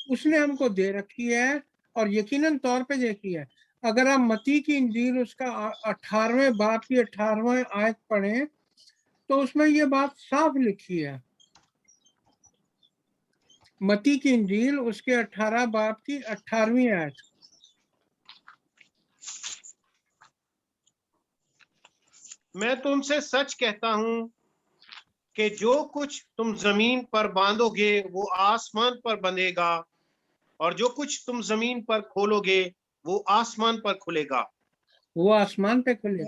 उसने हमको दे रखी है। और यकीनन तौर पे देखिए, अगर आप मत्ती की इंजील उसका 18वें बाब की 18वें आयत पढ़ें तो उसमें ये बात साफ लिखी है। मत्ती की इंजील उसके 18 बाब की 18वीं आयत।
मैं तुमसे सच कहता हूं कि जो कुछ तुम जमीन पर बांधोगे वो आसमान पर बंधेगा, और जो कुछ तुम जमीन पर खोलोगे वो आसमान पर खुलेगा।
वो आसमान पे खुले।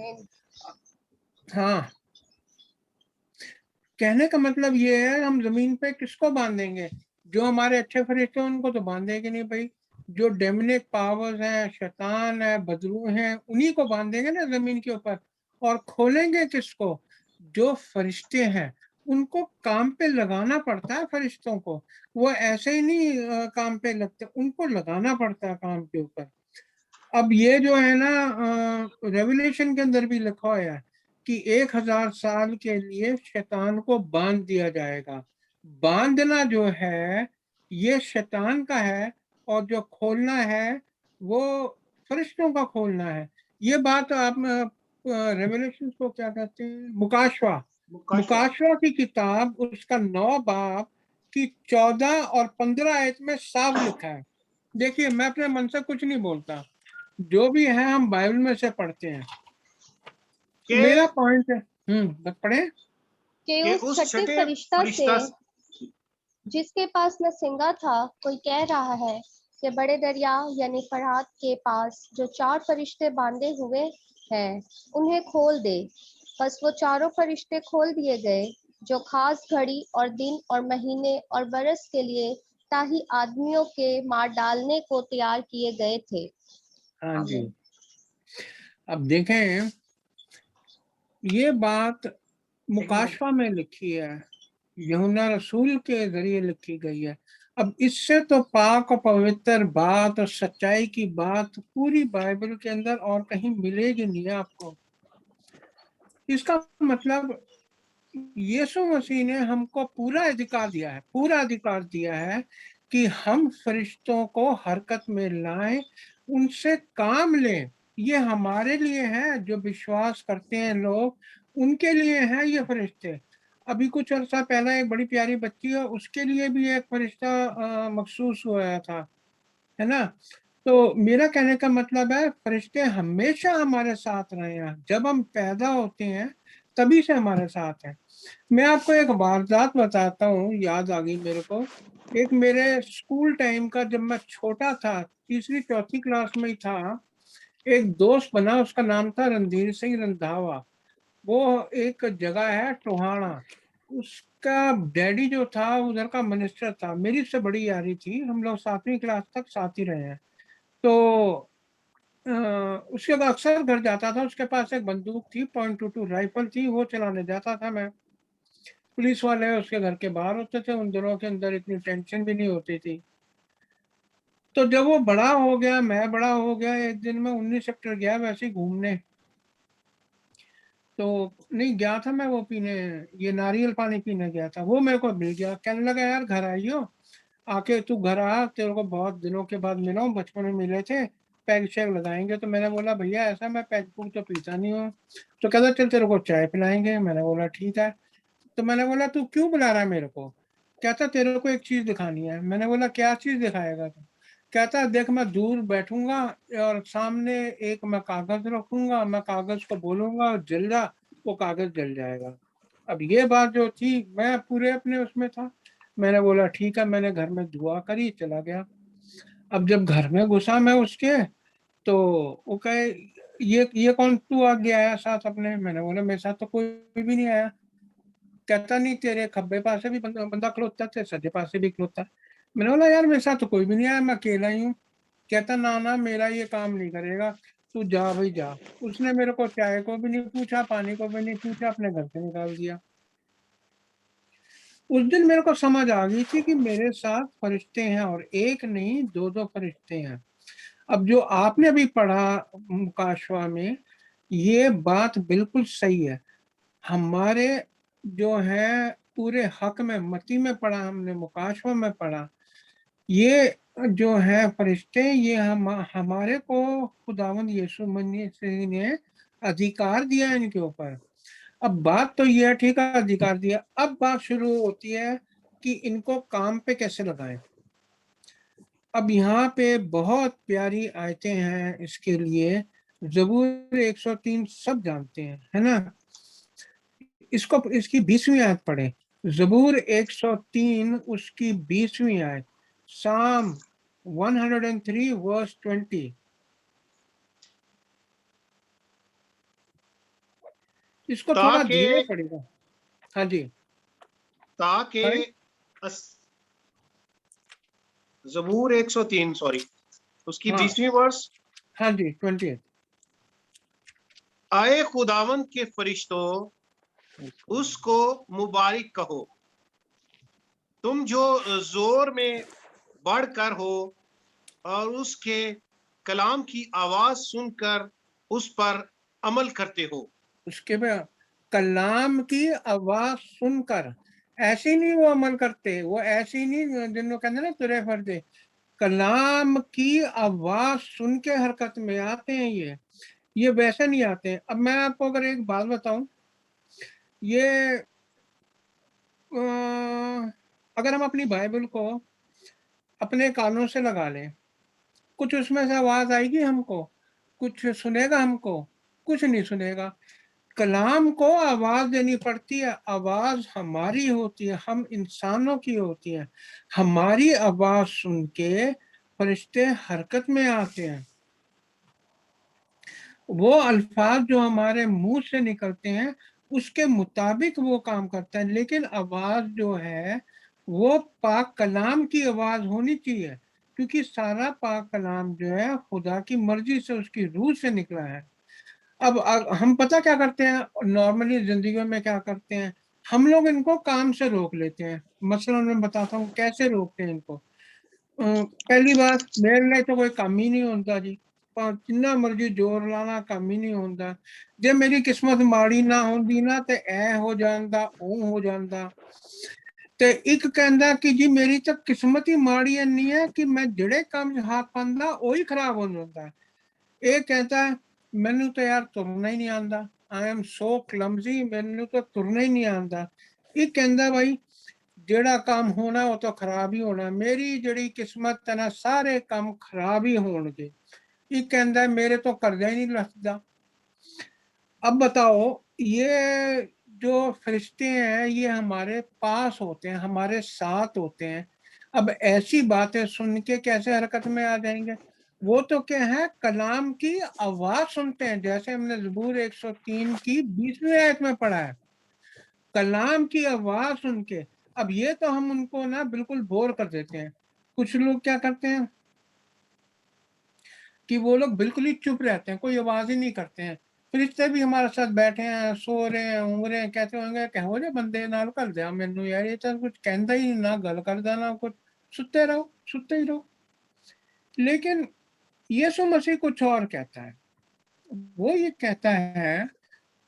हाँ, कहने का मतलब ये है, हम जमीन पे किसको बांधेंगे? जो हमारे अच्छे फरिश्ते हैं उनको तो बांधेंगे नहीं भाई। जो डेमनिक पावर्स हैं, शैतान है, बदरू हैं, उन्हीं को बांधेंगे ना जमीन के ऊपर। और खोलेंगे किसको? जो फरिश्ते हैं उनको काम पे लगाना पड़ता है। फरिश्तों को वो ऐसे ही नहीं काम पे लगते, उनको लगाना पड़ता है काम के ऊपर। अब ये जो है ना, रेवलेशन के अंदर भी लिखा हुआ है कि 1000 साल के लिए शैतान को बांध दिया जाएगा। बांधना जो है ये शैतान का है, और जो खोलना है वो फरिश्तों का खोलना है। ये बात आप रेवलेशन को क्या कहते हैं, मुकाशवा। मुकाशवा की किताब उसका 9 बाब की 14 और 15 आयत में साफ लिखा है। देखिए, मैं अपने मन से कुछ नहीं बोलता, जो भी है हम बाइबल में से पढ़ते हैं। मेरा
कि
पॉइंट है, बस पढ़े।
कि
कि
उस
उस
छठे
छठे
फरिश्ता से
फरिश्ता
जिसके पास न सिंगा था, कोई कह रहा है कि बड़े दरिया यानी फरात के पास जो 4 फरिश्ते बांधे हुए हैं उन्हें खोल दे। बस वो चारों फरिश्ते खोल दिए गए जो खास घड़ी और दिन और महीने और बरस के लिए ताही आदमियों के मार डालने को तैयार किए गए थे।
हाँ जी।
आमीन।
अब देखें, ये बात मुकाशवा में लिखी है, यूहन्ना रसूल के जरिए लिखी गई है। अब इससे तो पाक और पवित्र बात और सच्चाई की बात पूरी बाइबल के अंदर और कहीं मिलेगी नहीं आपको। इसका मतलब यीशु मसीह ने हमको पूरा अधिकार दिया है, पूरा अधिकार दिया है कि हम फरिश्तों को हरकत में लाएं, उनसे काम लें। ये हमारे लिए है, जो विश्वास करते हैं लोग, उनके लिए है ये फरिश्ते। अभी कुछ अर्सा पहले एक बड़ी प्यारी बच्ची है, उसके लिए भी एक फरिश्ता मखसूस हुआ था, है ना। तो मेरा कहने का मतलब है, फरिश्ते हमेशा हमारे साथ रहे हैं। जब हम पैदा होते हैं तभी से हमारे साथ हैं। मैं आपको एक वारदात बताता हूँ, याद आ गई मेरे को। एक मेरे स्कूल टाइम का, जब मैं छोटा था, तीसरी चौथी क्लास में ही था, एक दोस्त बना, उसका नाम था रणधीर सिंह रंधावा। वो एक जगह है टोहाना। उसका डैडी जो था उधर का मिनिस्टर था। मेरी उससे बड़ी यारी थी, हम लोग 7वीं क्लास तक साथ ही रहे हैं। तो उसके बाद अक्सर घर जाता था। उसके पास एक बंदूक थी, .22 राइफल थी, वो चलाने जाता था मैं। पुलिस वाले उसके घर के बाहर होते थे, उन दिनों के अंदर इतनी टेंशन भी नहीं होती थी। तो जब वो बड़ा हो गया, मैं बड़ा हो गया, एक दिन मैं 19 सेक्टर गया वैसे ही घूमने। तो नहीं गया था मैं वो पीने, ये नारियल पानी पीने गया था। वो मेरे को मिल गया, कहने लगा यार घर आइयो, आके तू घर आ, तेरे को बहुत दिनों के बाद मिला हूँ, बचपन में मिले थे, पैग शैग लगाएंगे। तो मैंने बोला भैया ऐसा, मैं पैग पुग तो पीता नहीं हूँ। तो कहता चल तेरे को चाय पिलाएंगे। मैंने बोला ठीक है। तो मैंने बोला तू क्यों बुला रहा है मेरे को? कहता तेरे को एक चीज दिखानी है। मैंने बोला क्या चीज दिखाएगा तू? कहता देख, मैं दूर बैठूंगा और सामने एक मैं कागज रखूंगा, मैं कागज को बोलूंगा जल जा, वो कागज जल जाएगा। अब ये बात जो थी, मैं पूरे अपने उसमें था। मैंने बोला ठीक है, मैंने घर में दुआ करी, चला गया। अब जब घर में घुसा मैं उसके, तो वो कहे ये कौन तू आ गया है साथ अपने? मैंने बोला मेरे साथ तो कोई भी नहीं आया। कहता नहीं, तेरे खब्बे पासे भी बंदा खलोता, तेरे सज्जे पासे भी खलोता। मैंने बोला यार मेरे साथ तो कोई भी नहीं आया, मैं अकेला ही हूँ। कहता ना ना, मेरा ये काम नहीं करेगा, तू जा भाई जा। उसने मेरे को चाय को भी नहीं पूछा, पानी को भी नहीं पूछा, अपने घर से निकाल दिया। उस दिन मेरे को समझ आ गई थी कि मेरे साथ फरिश्ते हैं, और एक नहीं, दो दो फरिश्ते हैं। अब जो आपने अभी पढ़ा मुकाशवा में, ये बात बिल्कुल सही है। हमारे जो है पूरे हक में, मती में पढ़ा हमने, मुकाशवा में पढ़ा, ये जो है फरिश्ते, ये हमारे को खुदावंद यीशु मसीह ने अधिकार दिया है इनके ऊपर। अब बात तो ये है, ठीक है, अधिकार दिया, अब बात शुरू होती है कि इनको काम पे कैसे लगाएं। अब यहाँ पे बहुत प्यारी आयतें हैं इसके लिए। ज़बूर 103 सब जानते हैं, है ना। इसको, इसकी 20वीं आयत पढ़े। ज़बूर 103 उसकी 20वीं आयत, साम 103 वर्स 20। इसको थोड़ा धीरे
ताकि
पढ़ेगा। हाँ जी,
ताकि
पढ़े।
ज़बूर 103, सॉरी, उसकी
हाँ
20वीं वर्स।
हाँ जी, 20।
आए खुदावंद के फरिश्तों, उसको मुबारक कहो, तुम जो जोर में बढ़कर हो और उसके कलाम की आवाज सुनकर उस पर अमल करते हो।
उसके बाद कलाम की आवाज सुनकर, ऐसे नहीं वो अमल करते, वो ऐसे नहीं जिनको कहते ना तुरे फरदे, कलाम की आवाज सुन के हरकत में आते हैं ये वैसे नहीं आते हैं। अब मैं आपको अगर एक बात बताऊं, ये अगर हम अपनी बाइबल को अपने कानों से लगा लें, कुछ उसमें से आवाज आएगी हमको, कुछ सुनेगा हमको, कुछ नहीं सुनेगा। कलाम को आवाज देनी पड़ती है, आवाज हमारी होती है, हम इंसानों की होती है। हमारी आवाज सुन के फरिश्ते हरकत में आते हैं। वो अल्फाज जो हमारे मुंह से निकलते हैं उसके मुताबिक वो काम करता है, लेकिन आवाज जो है वो पाक कलाम की आवाज होनी चाहिए, क्योंकि सारा पाक कलाम जो है खुदा की मर्जी से, उसकी रूह से निकला है। अब हम पता क्या करते हैं नॉर्मली जिंदगी में, क्या करते हैं हम लोग, इनको काम से रोक लेते हैं। मसलन मैं बताता हूँ कैसे रोकते हैं इनको। पहली बात, मेरे लिए तो कोई काम ही नहीं होता जी, पर जिन्ना मर्जी जोर लाना काम ही नहीं होता। जे मेरी किस्मत माड़ी ना होंदी ना ते ऐ हो जांदा, ओ हो जांदा। ते एक कहंदा कि जी मेरी तो किस्मत ही माड़ी नहीं है कि मैं जड़े काम हाथ पांदा वही खराब हो जाता है। एक कहता है मैनू तो यार तुरना ही नहीं आंदा, आई एम सो क्लमजी, मैनू तो तुरना ही नहीं आंदा। एक कहंदा भाई जेड़ा काम होना वो तो खराब ही होना, मेरी जड़ी किस्मत है ना सारे काम खराब ही होंगे। ये कहंदा मेरे तो करदा ही नहीं लगता। अब बताओ, ये जो फरिश्ते हैं ये हमारे पास होते हैं, हमारे साथ होते हैं, अब ऐसी बातें सुन के कैसे हरकत में आ जाएंगे। वो तो क्या है, कलाम की आवाज सुनते हैं, जैसे हमने ज़बूर 103 की 20वीं आयत में पढ़ा है, कलाम की आवाज सुन के। अब ये तो हम उनको ना बिल्कुल बोर कर देते हैं। कुछ लोग क्या करते हैं कि वो लोग बिल्कुल ही चुप रहते हैं, कोई आवाज ही नहीं करते हैं। फरिश्ते भी हमारे साथ बैठे हैं, सो रहे हैं, ऊँग रहे हैं, कहते होंगे कहो जे बंदे नाल कर दिया मैनू यार, ये तो कुछ कहता ही ना, गल करदा ना कुछ, सुते रहो, सुते ही रहो। लेकिन यीशु मसीह कुछ और कहता है। वो ये कहता है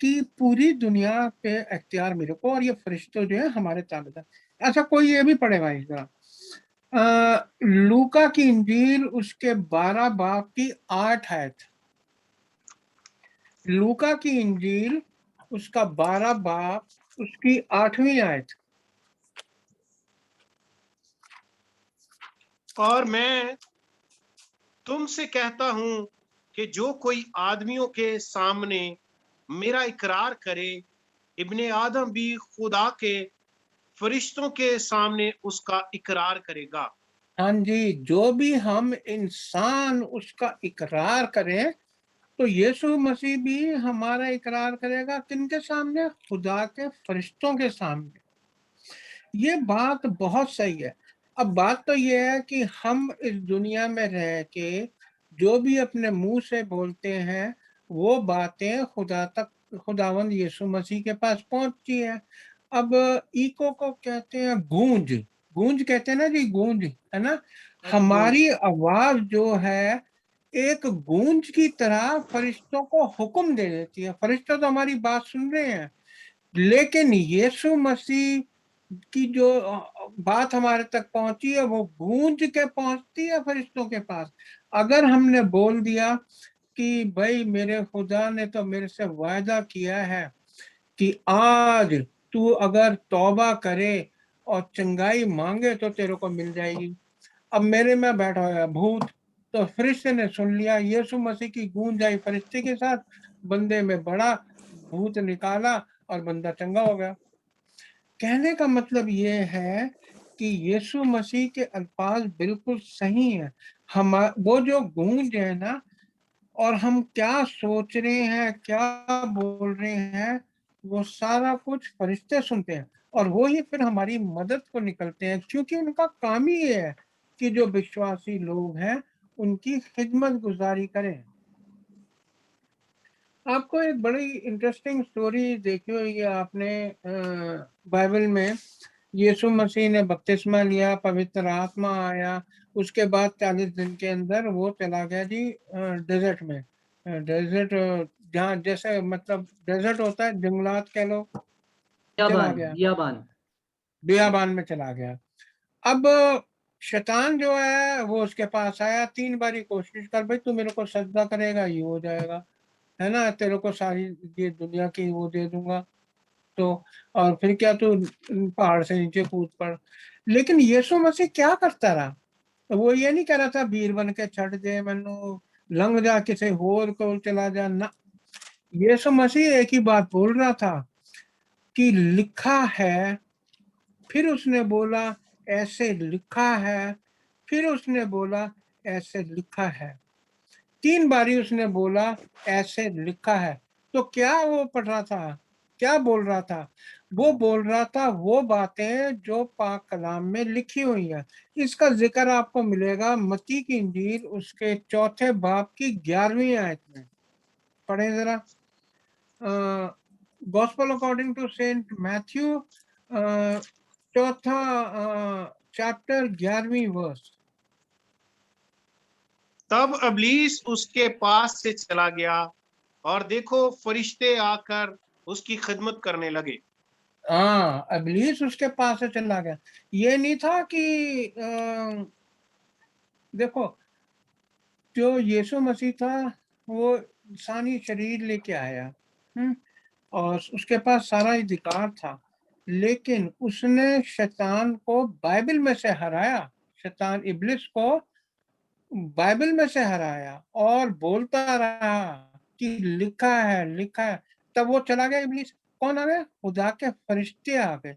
कि पूरी दुनिया पे अख्तियार मेरे को, और ये फरिश्ते जो है हमारे ताबेदार। अच्छा, कोई ये भी पढ़े भाई जरा, लूका की इंजील उसके 12 बाब की 8 आयत। लूका की इंजील उसका 12 बाब उसकी 8वीं आयत।
और मैं तुमसे कहता हूं कि जो कोई आदमियों के सामने मेरा इकरार करे, इब्ने आदम भी खुदा के फरिश्तों के सामने उसका इकरार करेगा।
हाँ जी, जो भी हम इंसान उसका इकरार करें तो यीशु मसीह भी हमारा इकरार करेगा, किनके सामने, खुदा के फरिश्तों के सामने। ये बात बहुत सही है। अब बात तो ये है कि हम इस दुनिया में रह के जो भी अपने मुंह से बोलते हैं वो बातें खुदा तक, खुदावंद यीशु मसीह के पास पहुंचती है। अब इको को कहते हैं गूंज, गूंज कहते हैं ना जी, गूंज, है ना।
हाँ जी, गूंज।
हमारी आवाज जो है एक गूंज की तरह फरिश्तों को हुक्म दे देती है। फरिश्ते तो हमारी बात सुन रहे हैं, लेकिन यीशु मसीह की जो बात हमारे तक पहुंची है वो गूंज के पहुंचती है फरिश्तों के पास। अगर हमने बोल दिया कि भाई मेरे खुदा ने तो मेरे से वायदा किया है कि आज तू अगर तौबा करे और चंगाई मांगे तो तेरे को मिल जाएगी। अब मेरे में बैठा हुआ भूत, तो फरिश्ते ने सुन लिया, यीशु मसीह की गूंज आई फरिश्ते के साथ, बंदे में बड़ा, भूत निकाला और बंदा चंगा हो गया। कहने का मतलब ये है कि यीशु मसीह के अल्फाज बिल्कुल सही है। हम वो जो गूंज है ना, और हम क्या सोच रहे हैं, क्या बोल रहे हैं, वो सारा कुछ फरिश्ते सुनते हैं और वो ही फिर हमारी मदद को निकलते हैं, क्योंकि उनका काम ही ये है कि जो विश्वासी लोग हैं उनकी खिदमत गुजारी करें। आपको एक बड़ी इंटरेस्टिंग स्टोरी देखी होगी आपने बाइबल में। यीशु मसीह ने बपतिस्मा लिया, पवित्र आत्मा आया, उसके बाद 40 दिन के अंदर वो चला गया जी डेजर्ट में। डेजर्ट जहाँ जैसे मतलब डेजर्ट होता है, जंगलात कह लो, चला गया,
बियाबान
बियाबान में चला गया। अब शैतान जो है वो उसके पास आया, 3 बारी कोशिश कर, भाई तू मेरे को सजदा करेगा ये हो जाएगा, है ना, तेरे को सारी ये दुनिया की वो दे दूंगा, तो और फिर क्या तू पहाड़ से नीचे कूद पड़। लेकिन यीशु मसीह क्या करता रहा, वो ये नहीं कह रहा था वीर बन के छड़ दे मैनू, लंघ जा किसी होर को चला जा ना। यीशु मसीह एक ही बात बोल रहा था कि लिखा है, फिर उसने बोला ऐसे लिखा है, फिर उसने बोला ऐसे लिखा है, 3 बारी उसने बोला ऐसे लिखा है। तो क्या वो पढ़ रहा था, क्या बोल रहा था? वो बोल रहा था वो बातें जो पाक कलाम में लिखी हुई है। इसका जिक्र आपको मिलेगा मत्ती की इंजील उसके 4 बाब की 11वीं आयत में। पढ़े जरा, gospel according to Saint Matthew, चौथा चैप्टर 11वीं वर्स।
तब इब्लीस उसके पास से चला गया और देखो फरिश्ते आकर उसकी खिदमत करने लगे।
हाँ, इब्लीस उसके पास से चला गया। ये नहीं था कि देखो, जो यीशु मसीह था वो इंसानी शरीर लेके आया, और उसके पास सारा अधिकार था, लेकिन उसने शैतान को बाइबल में से हराया, शैतान इब्लिस को बाइबल में से हराया और बोलता रहा कि लिखा है लिखा है। तब वो चला गया इब्लिस। कौन आ गया? खुदा के फरिश्ते आ गए।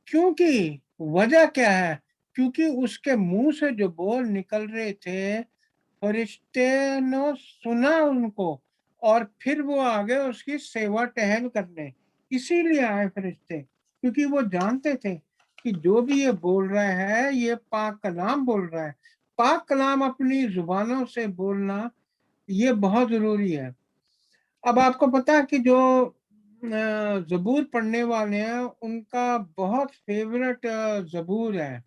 क्योंकि वजह क्या है? क्योंकि उसके मुंह से जो बोल निकल रहे थे, फरिश्ते ने सुना उनको और फिर वो आगे उसकी सेवा टहल करने। इसीलिए आए फरिश्ते, क्योंकि वो जानते थे कि जो भी ये बोल रहा है ये पाक कलाम बोल रहा है। पाक कलाम अपनी जुबानों से बोलना ये बहुत जरूरी है। अब आपको पता है कि जो ज़बूर पढ़ने वाले हैं उनका बहुत फेवरेट ज़बूर है।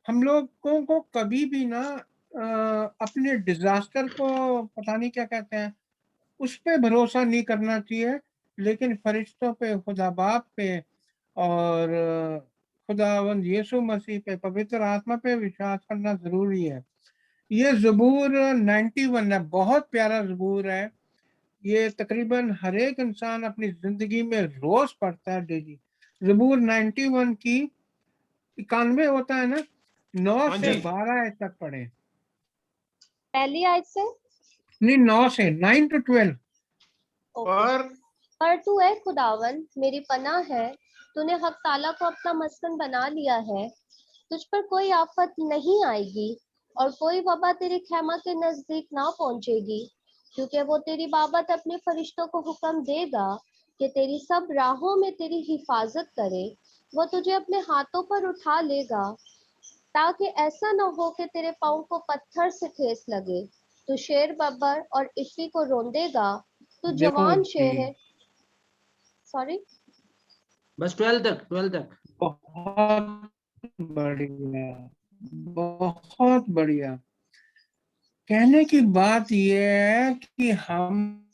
हम लोगों को कभी भी ना अपने डिजास्टर को पता नहीं क्या कहते हैं उस पे भरोसा नहीं करना चाहिए, लेकिन फरिश्तों पे, खुदा बाप पे और खुदावंद यीशु मसीह पे, पवित्र आत्मा पे विश्वास करना जरूरी है। ये ज़बूर 91 है, बहुत प्यारा ज़बूर है। ये तकरीबन हर एक इंसान अपनी जिंदगी में रोज पढ़ता है डेली। ज़बूर 91 की 91 होता है ना, 9
हाँ
से
जी।
12 तक पढ़े।
पहली आयत से
नहीं, 9 से 9 to 12।
और
पर तू है खुदावन मेरी पनाह है, तूने हक ताला को अपना मस्कन बना लिया है। तुझ पर कोई आफत नहीं आएगी और कोई वबा तेरे खैमा के नजदीक ना पहुंचेगी, क्योंकि वो तेरी बाबत अपने फरिश्तों को हुक्म देगा कि तेरी सब राहों में तेरी हिफाजत करे। वो तुझे अपने हाथों पर उठा लेगा, ताकि ऐसा न हो कि तेरे पाँव को पत्थर से ठेस लगे। तू शेर बब्बर और इफ्फी को रोंदेगा। तू
देखो
जवान
जी,
शेर, सॉरी
बस 12 तक।
बहुत बढ़िया, बहुत बढ़िया। कहने की बात यह है कि हमको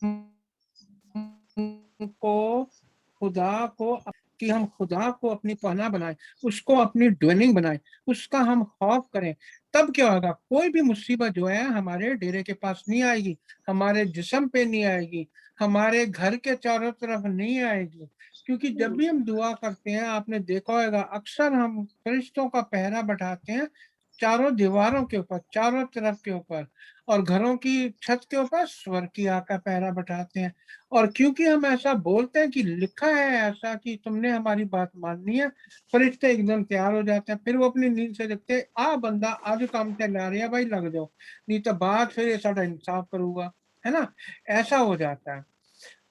खुदा को कि हम खुदा को अपनी पनाह बनाएं, उसको अपनी ड्वेलिंग बनाएं, उसका हम खौफ करें, तब क्या होगा? कोई भी मुसीबत जो है हमारे डेरे के पास नहीं आएगी, हमारे जिस्म पे नहीं आएगी, हमारे घर के चारों तरफ नहीं आएगी। क्योंकि जब भी हम दुआ करते हैं, आपने देखा होगा, अक्सर हम फरिश्तों का पहरा बैठाते हैं चारों दीवारों के ऊपर, चारों तरफ के ऊपर, और घरों की छत के ऊपर स्वर की आग का पहरा बैठाते हैं। और क्योंकि हम ऐसा बोलते हैं कि लिखा है ऐसा कि तुमने हमारी बात माननी है, फरिश्ते एकदम तैयार हो जाते हैं। फिर वो अपनी नींद से देखते हैं, आ बंदा आज काम ते ला रही है भाई, लग जाओ, नहीं तो बात फिर ये सारा इंसाफ करूंगा, है ना? ऐसा हो जाता है।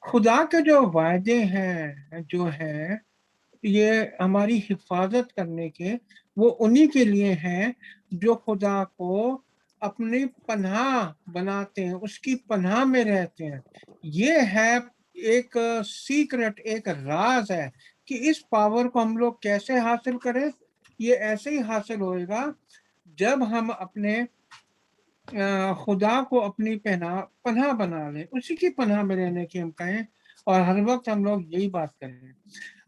खुदा के जो वायदे हैं जो है ये हमारी हिफाजत करने के, वो उन्हीं के लिए हैं जो खुदा को अपनी पनाह बनाते हैं, उसकी पनाह में रहते हैं। ये है एक सीक्रेट, एक राज है कि इस पावर को हम लोग कैसे हासिल करें। ये ऐसे ही हासिल होएगा जब हम अपने खुदा को अपनी पनाह बना लें, उसी की पनाह में रहने की हम कहें, और हर वक्त हम लोग यही बात करें।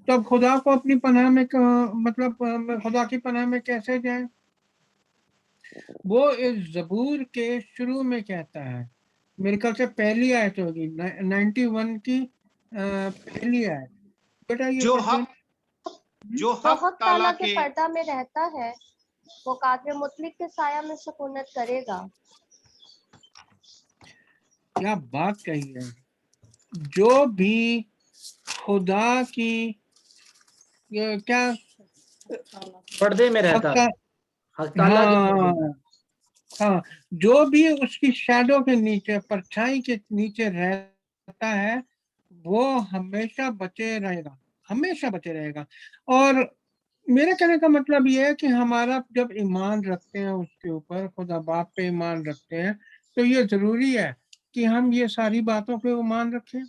तो अब खुदा को अपनी पनाह में मतलब खुदा की पनाह में कैसे जाएं? वो इस जबूर के शुरू में कहता है, मेरे ख्याल से पहली आयत होगी, 91 की पहली आयत। बेटा ये
जो
पढ़
हक जो
तो
हक
हक
ताला
ताला के
के
पर्दा में रहता है, वो कादर मुतलिक के साया में सुकूनत करेगा।
क्या बात कही है! जो भी खुदा की क्या
पर्दे में रहता है,
हक
हक ताला के पर्दे में।
हाँ हाँ, जो भी उसकी शैडो के नीचे, परछाई के नीचे रहता है, वो हमेशा बचे रहेगा, हमेशा बचे रहेगा। और मेरे कहने का मतलब ये है कि हमारा जब ईमान रखते हैं उसके ऊपर, खुदा बाप पे ईमान रखते हैं, तो ये जरूरी है कि हम ये सारी बातों पे ईमान रखें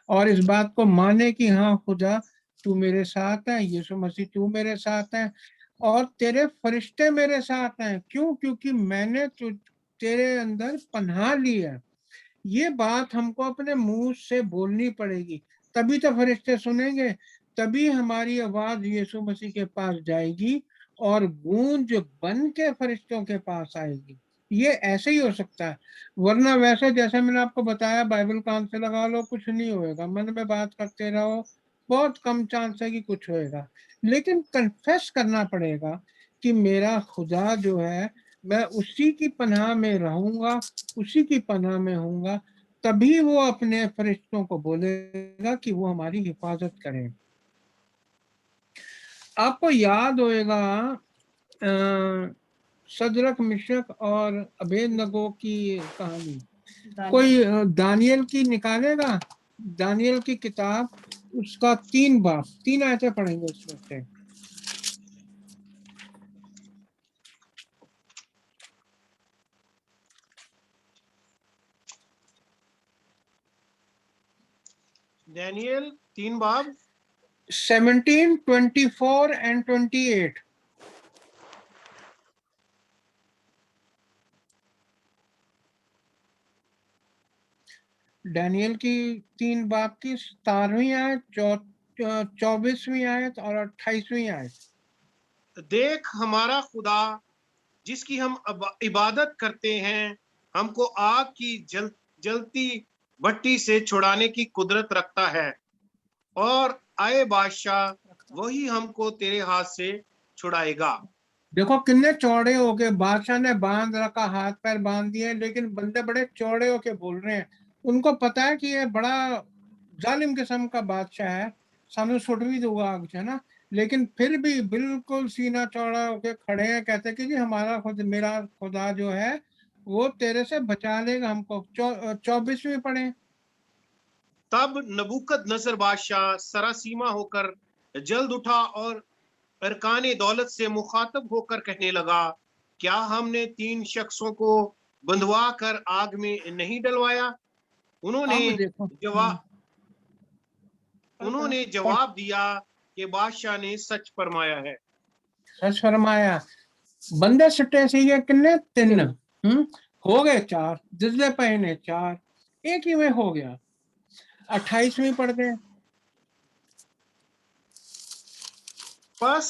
और इस बात को माने कि हाँ खुदा तू मेरे साथ है, यीशु मसीह तू मेरे साथ है, और तेरे फरिश्ते मेरे साथ हैं। क्यों? क्योंकि मैंने तेरे अंदर पनाह ली है। ये बात हमको अपने मुंह से बोलनी पड़ेगी, तभी तो फरिश्ते सुनेंगे, तभी हमारी आवाज यीशु मसीह के पास जाएगी और गूंज बन के फरिश्तों के पास आएगी। ये ऐसे ही हो सकता है, वरना वैसे जैसे मैंने आपको बताया, बाइबल कान से लगा लो, कुछ नहीं होएगा, मन में बात करते रहो, बहुत कम चांस है कि कुछ होएगा। लेकिन कन्फेस करना पड़ेगा कि मेरा खुदा जो है, मैं उसी की पनाह में रहूंगा, उसी की पनाह में होऊंगा, तभी वो अपने फरिश्तों को बोलेगा कि वो हमारी हिफाजत करें। आपको याद होएगा सदरक, मिशक और अबेदनगो की कहानी, कोई दानियल की निकालेगा? दानियल की किताब, उसका 3 बाब, 3 आयतें पढ़ेंगे उसमें से।
डैनियल 3 बाब
17, 24 and 28। डैनियल की 3 बाब की 17वीं आयत, 24वीं आयत और 28वीं आयत।
देख हमारा खुदा जिसकी हम इबादत करते हैं, हमको आग की जलती भट्टी से छुड़ाने की कुदरत रखता है, और आए बादशाह वही हमको तेरे हाथ से छुड़ाएगा।
देखो कितने चौड़े हो गए, बादशाह ने बांध रखा, हाथ पैर बांध दिए, लेकिन बंदे बड़े चौड़े होके बोल रहे हैं। उनको पता है कि ये बड़ा जालिम किस्म का बादशाह है, सामने सुट भी दूंगा आग से ना, लेकिन फिर भी बिल्कुल सीना चौड़ा होके खड़े हैं, कहते हैं कि जी हमारा खुद, मेरा खुदा जो है वो तेरे से बचा लेगा हमको। 24वीं पढ़े।
तब नबूकदनजर बादशाह सरासीमा होकर जल्द उठा और अरकान दौलत से मुखातब होकर कहने लगा, क्या हमने 3 शख्सों को बंधवा कर आग में नहीं डलवाया? उन्होंने
अब देखो
जवाब दिया कि बादशाह ने सच फरमाया है।
सच फरमाया। बंदे सट्टे से ये कितने? 3 हो गए 4, जिसले पहने 4, एक ही में हो गया। 28वीं पढ़ दे।
बस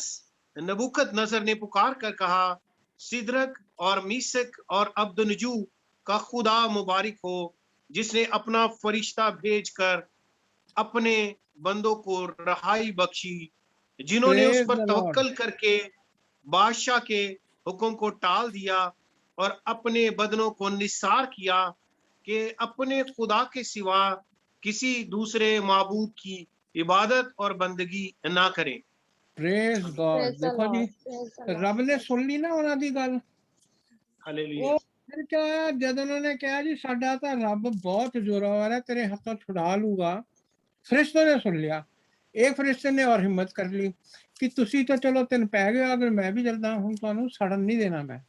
नबूकत नजर ने पुकार कर कहा, सिदरक और मीसक और अब्दुनजू का खुदा मुबारक हो, जिसने अपना फरिश्ता भेजकर अपने बंदों को रहाई बख्शी, जिन्होंने उस
प्रेज
पर
द लॉर्ड।
तवक्कल करके बादशाह के हुक्म को टाल दिया और अपने बदनों को निसार किया कि अपने खुदा के सिवा किसी दूसरे माबूद की इबादत और बंदगी ना करें।
Praise God.
Praise the
देखो जी,
Lord. Praise the Lord.
रब ने सुन ली ना ਉਹਨਾਂ ਦੀ ਗੱਲ।
हालेलुया।
ਉਹ ਫਿਰ क्या ਹੋਇਆ, जब उन्होंने कहा जी साडा ਤਾਂ रब बहुत जोरावर है, तेरे हाथों छुड़ा लूगा, फरिश्तों ने सुन लिया। एक फरिश्ते ने और हिम्मत कर ली कि तुसी तो चलो तेन पै गया, अगर मैं भी चलता हूँ ਤੁਹਾਨੂੰ सड़न नहीं देना मैं।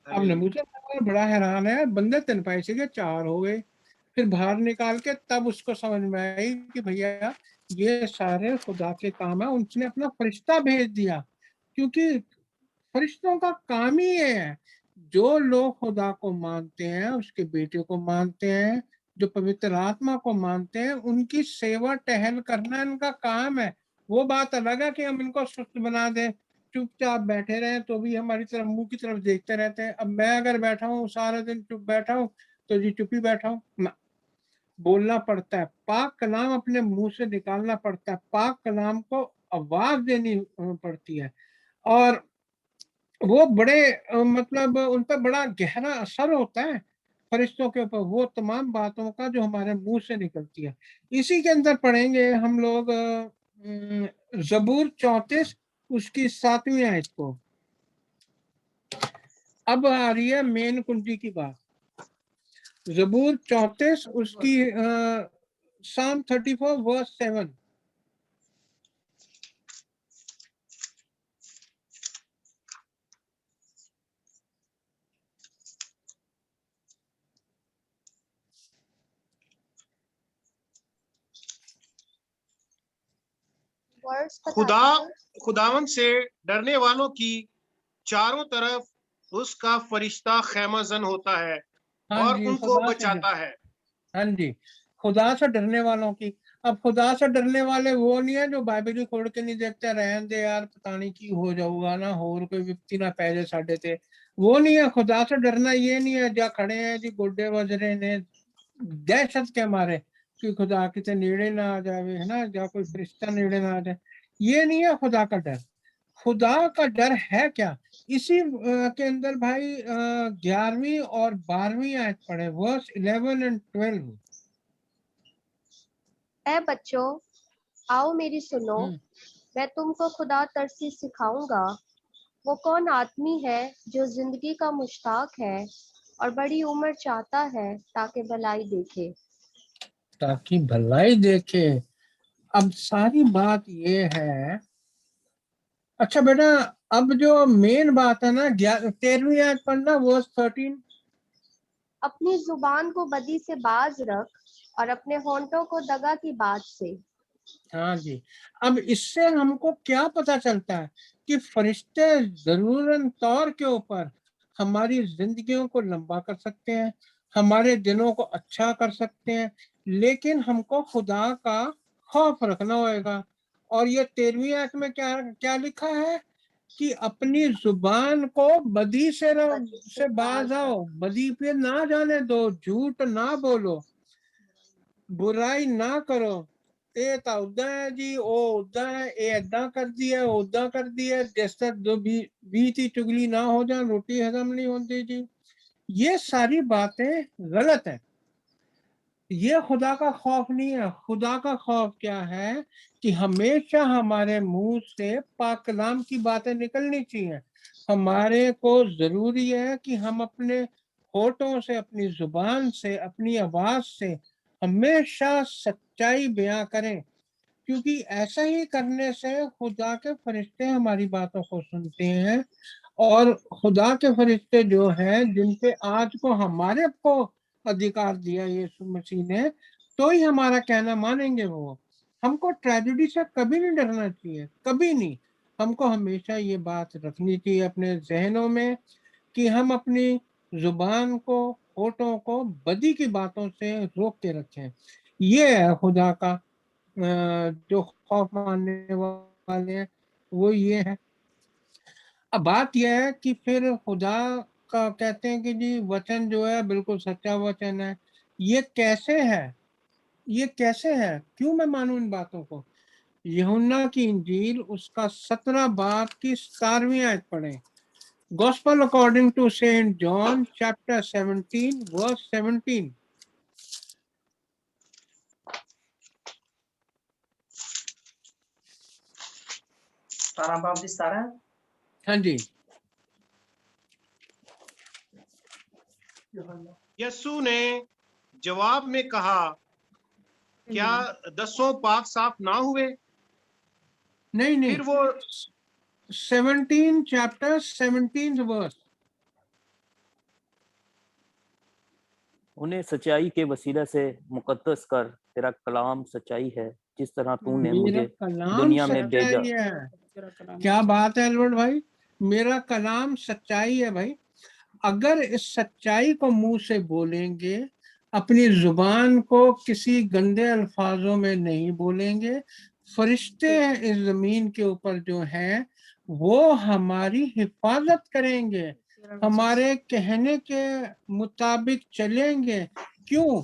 अब नबूकदनेस्सर बड़ा हैरान है, बंदे 3 पाए थे 4 हो गए। फिर बाहर निकाल के तब उसको समझ में आई कि भैया ये सारे खुदा के काम है, उसने अपना फरिश्ता भेज दिया, क्योंकि फरिश्तों का काम ही ये है। जो लोग खुदा को मानते हैं, उसके बेटे को मानते हैं, जो पवित्र आत्मा को मानते हैं, उनकी सेवा टहल करना इनका काम है। वो बात अलग है कि हम इनको सुस्त बना दें, चुपचाप बैठे रहें तो भी हमारी तरफ मुंह की तरफ देखते रहते हैं। अब मैं अगर बैठा हूँ सारा दिन चुप बैठा हूँ तो जी चुप ही बैठा हूँ ना, बोलना पड़ता है, पाक कलाम अपने मुंह से निकालना पड़ता है, पाक कलाम को आवाज देनी पड़ती है। और वो बड़े मतलब उन पर बड़ा गहरा असर होता है फरिश्तों के ऊपर, वो तमाम बातों का जो हमारे मुंह से निकलती है। इसी के अंदर पढ़ेंगे हम लोग जबूर 34 उसकी 7वीं आयत को। अब आ रही है मेन कुंजी की बात। जबूर 34 उसकी Psalm 34 verse 7।
Words बता
खुदा
दीजिए।
खुदावन से डरने वालों की चारों तरफ उसका फरिश्ता खैमाजन होता है
हाँ
और
जी,
उनको
खुदा से
बचाता है।
हाँ जी, खुदा से डरने वालों की। अब खुदा से डरने वाले वो नहीं है जो बाइबल खोल के नहीं देखते, रहन दे यार पता नहीं की हो जाऊगा ना, होर कोई विपत्ति ना पै जाए साडे ते, वो नहीं है। खुदा से डरना ये नहीं है जा खड़े हैं जी गोडे बज रहे ने दहशत के मारे कि खुदा किते नेड़े ना आ जावे, है ना, या कोई फरिश्ता नेड़े ना आ जाए, ये नहीं है खुदा का डर। खुदा का डर है क्या? इसी के अंदर भाई 11वीं और 12वीं आयत पढ़े, वर्स 11 and 12।
ऐ बच्चों आओ मेरी सुनो, मैं तुमको खुदा तरसी सिखाऊंगा। वो कौन आदमी है जो जिंदगी का मुश्ताक है और बड़ी उम्र चाहता है ताकि भलाई देखे।
ताकि भलाई देखे। अब सारी बात ये है। अच्छा बेटा, अब जो मेन बात है ना 13वीं आयत पढ़ना, वर्स 13।
अपनी जुबान को बदी से बाज रख और अपने होंठों को दगा की बात से।
हाँ जी, अब इससे हमको क्या पता चलता है कि फरिश्ते जरूरन तौर के ऊपर हमारी जिंदगियों को लंबा कर सकते हैं, हमारे दिनों को अच्छा कर सकते हैं, लेकिन हमको खुदा का खौफ रखना होगा। और ये 13वीं आयत में क्या क्या लिखा है कि अपनी जुबान को बदी से बाज आओ, बदी पे ना जाने दो, झूठ ना बोलो, बुराई ना करो। ਇਹ ਤਾਂ ਉਦਾਂ ਹੈ ਜੀ, ਉਹ ਉਦਾਂ ਹੈ, ਇਹ ਏਦਾਂ ਕਰਦੀ ਹੈ, ਉਹ ਉਦਾਂ ਕਰਦੀ है, जैसे दो बीती चुगली ना हो जाए रोटी हजम नहीं होती जी। ये सारी बातें गलत है। ये खुदा का खौफ नहीं है। खुदा का खौफ क्या है कि हमेशा हमारे मुंह से पाक कलाम की बातें निकलनी चाहिए। हमारे को जरूरी है कि हम अपने होठों से, अपनी जुबान से, अपनी आवाज से हमेशा सच्चाई बयां करें, क्योंकि ऐसा ही करने से खुदा के फरिश्ते हमारी बातों को सुनते हैं। और खुदा के फरिश्ते जो हैं, जिन पे आज को हमारे को अधिकार दिया यीशु मसीह ने, तो ही हमारा कहना मानेंगे वो। हमको ट्रेजेडी से कभी नहीं डरना चाहिए, कभी नहीं। हमको हमेशा ये बात रखनी चाहिए अपने जहनों में कि हम अपनी जुबान को, होठों को बदी की बातों से रोक के रखें। ये है खुदा का जो खौफ मानने वाले हैं। वो ये है। अब बात यह है कि फिर खुदा का कहते हैं कि जी वचन जो है बिल्कुल सच्चा वचन है, ये कैसे है, ये कैसे है, क्यों मैं मानूं इन बातों को? यूहन्ना की इंजील उसका 17 बाब की 17वीं आयत पढ़ें। Gospel according to Saint John chapter 17 verse 17।
17 बाब दी 17।
हाँ जी।
यीशु ने जवाब में कहा, क्या 10 पाक साफ ना हुए?
नहीं नहीं,
फिर वो
17 chapter 17th verse।
उन्हें सच्चाई के वसीला से मुकद्दस कर, तेरा कलाम सच्चाई है, जिस तरह तूने
मेरा
मुझे
कलाम
दुनिया में भेजा।
सच्चाई है। क्या बात है एल्बर्ट भाई, मेरा कलाम सच्चाई है भाई। अगर इस सच्चाई को मुंह से बोलेंगे, अपनी जुबान को किसी गंदे अल्फाजों में नहीं बोलेंगे, फरिश्ते इस जमीन के ऊपर जो हैं वो हमारी हिफाजत करेंगे, हमारे कहने के मुताबिक चलेंगे। क्यों?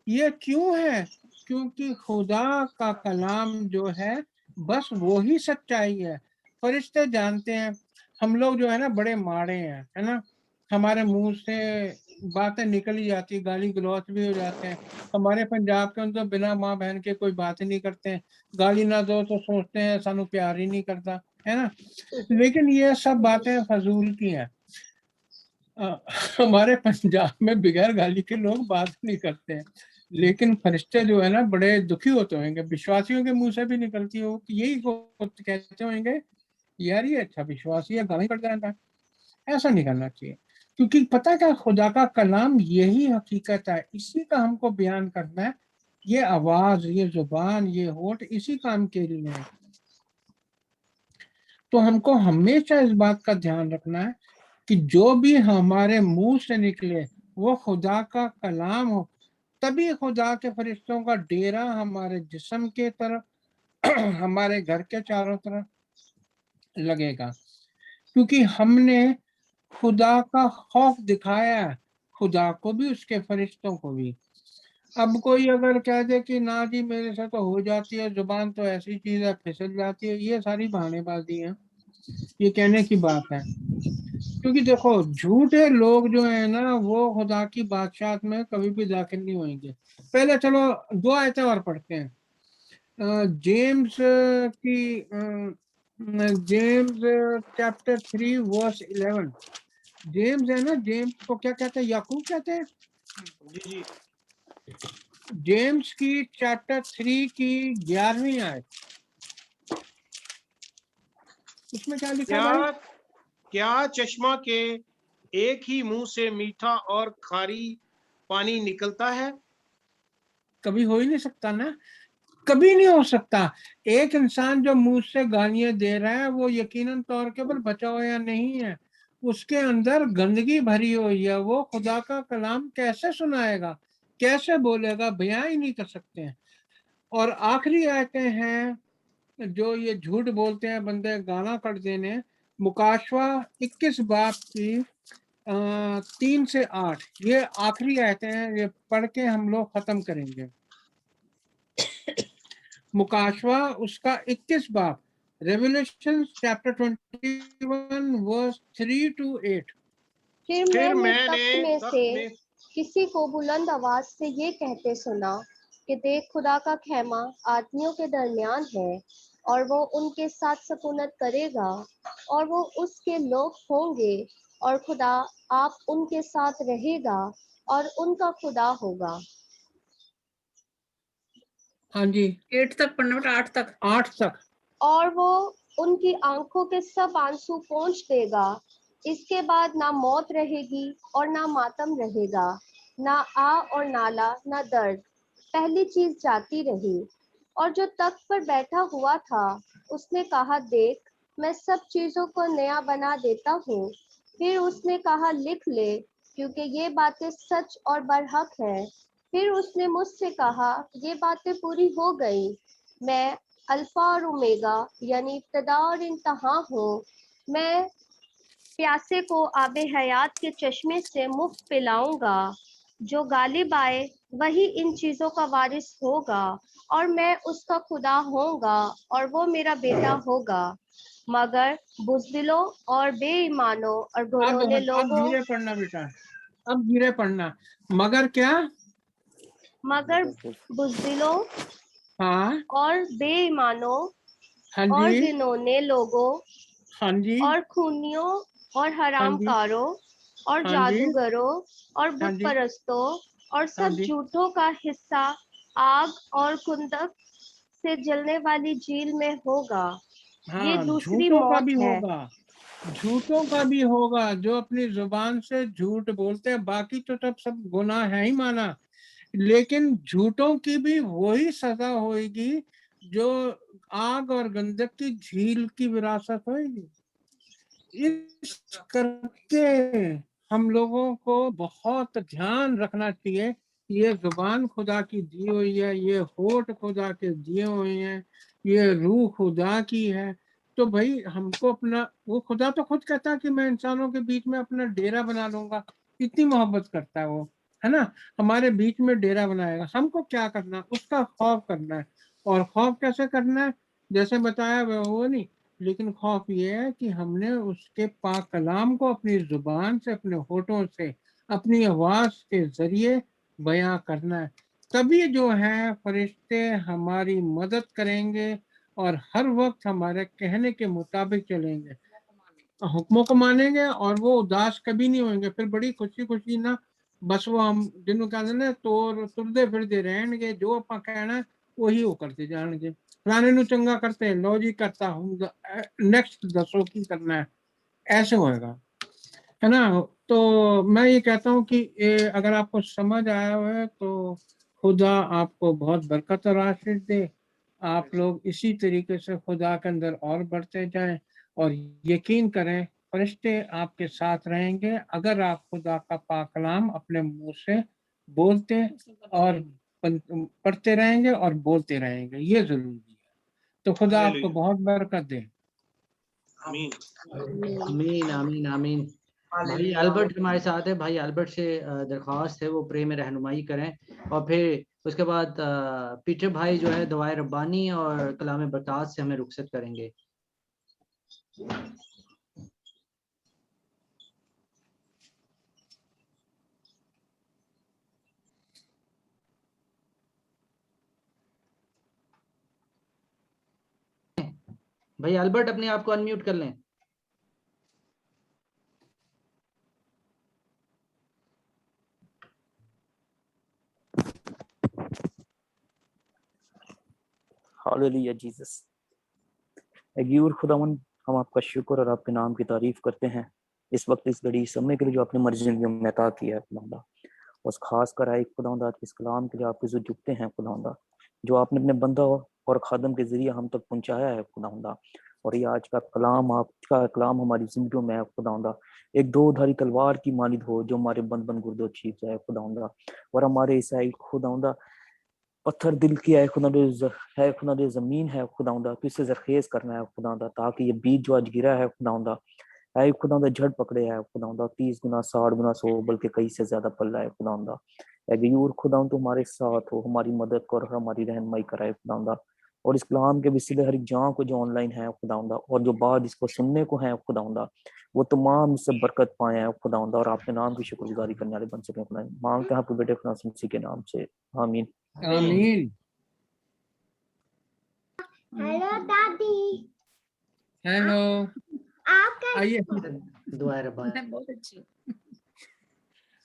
ये क्यों है? क्योंकि खुदा का कलाम जो है बस वो ही सच्चाई है। फरिश्ते जानते हैं, हम लोग जो है ना बड़े माड़े हैं, है ना, हमारे मुंह से बातें निकल ही जाती, गाली गलौच भी हो जाते हैं। हमारे पंजाब के तो बिना माँ बहन के कोई बात ही नहीं करते हैं, गाली ना दो तो सोचते हैं सानू प्यार ही नहीं करता, है ना। लेकिन ये सब बातें फजूल की हैं। हमारे पंजाब में बगैर गाली के लोग बात नहीं करते हैं, लेकिन फरिश्ते जो है ना बड़े दुखी होते होंगे, विश्वासियों के मुंह से भी निकलती हो यही कहते होंगे, यार ये अच्छा विश्वासी है, गाली करता रहता है। ऐसा नहीं करना चाहिए, क्योंकि पता क्या, खुदा का कलाम यही हकीकत है, इसी का हमको बयान करना है। ये आवाज, ये जुबान, ये होठ इसी काम के लिए है। तो हमको हमेशा इस बात का ध्यान रखना है कि जो भी हमारे मुंह से निकले वो खुदा का कलाम हो, तभी खुदा के फरिश्तों का डेरा हमारे जिस्म के तरफ हमारे घर के चारों तरफ लगेगा, क्योंकि हमने खुदा का खौफ दिखाया है, खुदा को भी उसके फरिश्तों को भी। अब कोई अगर कह दे कि ना जी मेरे से तो हो जाती है, जुबान तो ऐसी चीज है फिसल जाती है, ये सारी बहानेबाजी है, ये कहने की बात है। क्योंकि देखो झूठे लोग जो है ना वो खुदा की बादशाहत में कभी भी दाखिल नहीं होंगे। पहले चलो 2 आयतें और पढ़ते हैं। जेम्स की जेम्स चैप्टर 3 वर्स 11। जेम्स है ना, जेम्स को क्या कहते हैं, याकूब कहते हैं।
जी जी,
जेम्स की चैप्टर 3 की 11वीं आयत, उसमें क्या लिखा भाई?
क्या चश्मा के एक ही मुंह से मीठा और खारी पानी निकलता है?
कभी हो ही नहीं सकता ना, कभी नहीं हो सकता। एक इंसान जो मुंह से गालियां दे रहा है वो यकीनन तौर के पर बचा हुआ नहीं है, उसके अंदर गंदगी भरी हुई है। वो खुदा का कलाम कैसे सुनाएगा, कैसे बोलेगा, बयां ही नहीं कर सकते हैं। और आखिरी आयतें हैं जो ये झूठ बोलते हैं बंदे गाना कर देने, मुकाशवा 21 बाब की 3 से 8, ये आखिरी आयतें हैं, ये पढ़ के हम लोग खत्म करेंगे। मुकाशवा उसका 21 बाब, रेवलेशन चैप्टर 21 वर्स 3 to 8।
फिर मैंने
मैंने
तख्त में से किसी को बुलंद आवाज से ये कहते सुना कि देख खुदा का खैमा आदमियों के दरमियान है, और वो उनके साथ सकूनत करेगा, और वो उसके लोग होंगे, और खुदा आप उनके साथ रहेगा और उनका खुदा होगा।
हाँ जी,
8 तक पढ़ना बेटा, 8 तक।
8 तक।
और वो उनकी आंखों के सब आंसू पोंछ देगा। इसके बाद ना मौत रहेगी और ना मातम रहेगा, ना आ और नाला, ना दर्द। पहली चीज जाती रही। और जो तख्त पर बैठा हुआ था उसने कहा, देख मैं सब चीजों को नया बना देता हूँ। फिर उसने कहा, लिख ले, क्योंकि ये बातें सच और बरहक है। फिर उसने मुझसे कहा, ये बातें पूरी हो गई। मैं अल्फा और ओमेगा यानी इब्तदा और इंतहा हूँ। मैं प्यासे को आबे हयात के चश्मे से मुफ्त पिलाऊंगा। जो गालिब आए वही इन चीजों का वारिस होगा और मैं उसका खुदा होऊंगा और वो मेरा बेटा होगा। मगर बुज़दिलों और बेईमानों और घिनौने
अब
लोगों
धीरे पढ़ना बेटा, अब धीरे पढ़ना। मगर क्या?
मगर बुज़दिलों
हाँ
और बेईमानों
हाँ
और
जी,
घिनौने लोगों
हाँ जी,
और खूनियों और
हाँ जी,
हरामकारों और
हाँ जी,
जादूगरों और
हाँ
बुत
जी,
परस्तों और
हाँ
सब
जी।
झूठों का हिस्सा आग और कुंदक से जलने वाली झील में होगा। ये
हाँ,
दूसरी
झूठों का
मौत
भी
है।
होगा, झूठों का भी होगा, जो अपनी जुबान से झूठ बोलते हैं। बाकी तो सब गुनाह है ही माना, लेकिन झूठों की भी वही सजा होगी जो आग और गंधक की झील की विरासत होगी। इस करके हम लोगों को बहुत ध्यान रखना चाहिए। ये जुबान खुदा की दी हुई है, ये होठ खुदा के दिए हुए हैं, ये रूह खुदा की है। तो भाई हमको अपना, वो खुदा तो खुद कहता है कि मैं इंसानों के बीच में अपना डेरा बना लूंगा। इतनी मोहब्बत करता है वो, है ना, हमारे बीच में डेरा बनाएगा। हमको क्या करना है? उसका खौफ करना है। और खौफ कैसे करना है? जैसे बताया वो नहीं, लेकिन खौफ ये है कि हमने उसके पाक कलाम को अपनी जुबान से, अपने होठों से, अपनी आवाज के जरिए बयां करना है। तभी जो है फरिश्ते हमारी मदद करेंगे और हर वक्त हमारे कहने के मुताबिक चलेंगे, हुक्मों को मानेंगे और वो उदास कभी नहीं होंगे। फिर बड़ी खुशी खुशी ना, बस वो हम जिन्हों कहते ने तुरदे फिरदे रहेंगे, जो ਆਪਾਂ कहना है वही वो करते जाएंगे। फलाने नु चंगा करते, लो जी करता हूँ, नेक्स्ट दसो की करना है, ऐसे होएगा, है ना। तो मैं ये कहता हूँ कि अगर आपको समझ आया हुआ है तो खुदा आपको बहुत बरकत और आशीष दे। आप लोग इसी तरीके से खुदा के अंदर और बढ़ते जाएं और यकीन करें फरिश्ते आपके साथ रहेंगे अगर आप खुदा का पाक कलाम अपने मुंह से बोलते और पढ़ते रहेंगे और बोलते रहेंगे। ये जरूरी है। तो खुदा आपको
हालेलुया।
बहुत बरकत दे।
आमीन।
आमीन आमीन आमीन। भाई
हालेलुया।
अल्बर्ट हमारे साथ है। भाई अल्बर्ट से दरख्वास्त है वो प्रे में रहनुमाई करें, और फिर उसके बाद पीटर भाई जो है दवाए रब्बानी और कलाम बरकत से हमें रुखसत करेंगे। भाई अल्बर्ट अपने आप को अनम्यूट कर लें।
Hallelujah Jesus. गियोर खुदावन, हम आपका शुक्र और आपके नाम की तारीफ करते हैं इस वक्त, इस घड़ी, इस समय के लिए जो आपने मर्जी में अता किया है खुदावंदा। उस खास कर आए खुदावंदा आज इस कलाम के लिए आपके जो झुकते हैं खुदावंदा, जो आपने अपने बंदा और खादम के जरिए हम तक पहुंचाया है खुदावंदा। और ये आज का कलाम, आपका कलाम हमारी जिंदगियों में है खुदावंदा, एक दो धारी तलवार की मानिद हो जो हमारे बंद बंद गुर्दो छीप जाए खुदावंदा। और हमारे ईसाई खुदावंदा पत्थर दिल की है खुदा, है खुदा, जमीन है खुदावंदा, तो इसे जरखेज करना है खुदावंदा, ताकि ये बीज जो आज गिरा है खुदावंदा, है खुदावंदा झड़ पकड़े है खुदावंदा, 30 गुना 60 गुना 100 बल्कि कई से ज्यादा पल्ला है खुदावंदा। गयूर खुदावंद तो हमारे साथ हो, हमारी मदद कर, हमारी रहनुमाई कराए खुदावंदा। और इस कलाम के वसीले हर एक जहाँ को जो ऑनलाइन है खुदावंदा, और जो बाद इसको सुनने को है खुदावंदा, वो तमाम इससे बरकत पाए हैं खुदावंदा, और आपके नाम की शुक्रगुजारी करने वाले बन सके खुदा। मांगते हैं आपके बेटे खुदा मसीह के नाम से, आमीन।
आमीन।
हेलो दादी।
हेलो,
आप
आइए
दुआए रब्बानी।
मैं बहुत अच्छी।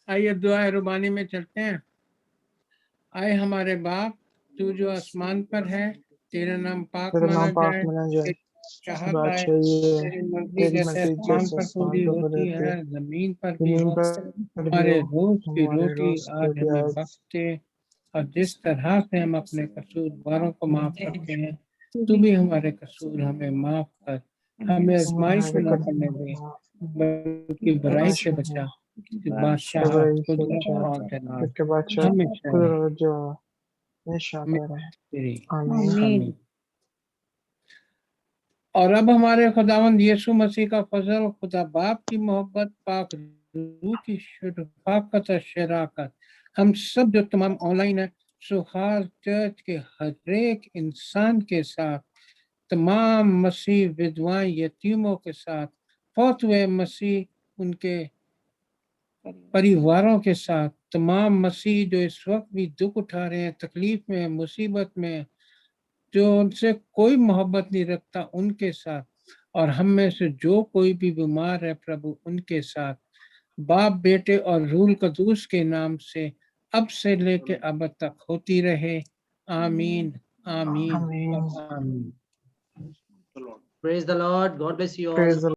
आइए दुआ रुबानी में चलते हैं। आए हमारे बाप, तू जो आसमान पर है, तेरा नाम पाक
तेरा
माना
नाम पाक
जाए,
माना जाए,
तेरी चाहत आए,
चाहिए
तेरी मर्जी
तेरी
जैसे
मर्जी
आसमान
जैसे
पर
आसमान
पूरी
पर
होती
रहते
है जमीन पर भी
जमीन
हो।
पर भी
हमारे
हो।
रोज की
हमारे
रोटी
रोज की
आज
रोटी
हमें
आज
बख्श दे, और जिस तरह से हम अपने कसूरवारों को माफ करते हैं, तू भी हमारे कसूर हमें माफ कर। हमें आजमाइश में न पड़ने दे, बल्कि बुराई से बचा। बादशाह, कुदरत और जलाल
इसके बादशाह
हमेशा
कुदरत जो हमेशा आता रहे।
तेरी।
आमीन।
आमीन। और अब हमारे खुदावंद यीशु मसीह का फजल, खुदा बाप की मोहब्बत, पाक रूह की शफाकत और शराकत हम सब जो तमाम ऑनलाइन है सुहार चर्च के हर एक इंसान के साथ, तमाम मसीह विधवाएं यतीमों के साथ, फौत हुए मसीह उनके परिवारों के साथ, तमाम मसीह जो इस वक्त भी दुख उठा रहे हैं, तकलीफ में, मुसीबत में, जो उनसे कोई मोहब्बत नहीं रखता उनके साथ, और हम में से जो कोई भी बीमार है प्रभु उनके साथ, बाप बेटे और रूल कदूस के नाम से अब से लेके अब तक होती रहे। आमीन आमीन और आमीन।
Praise the Lord. God bless you all.
Praise the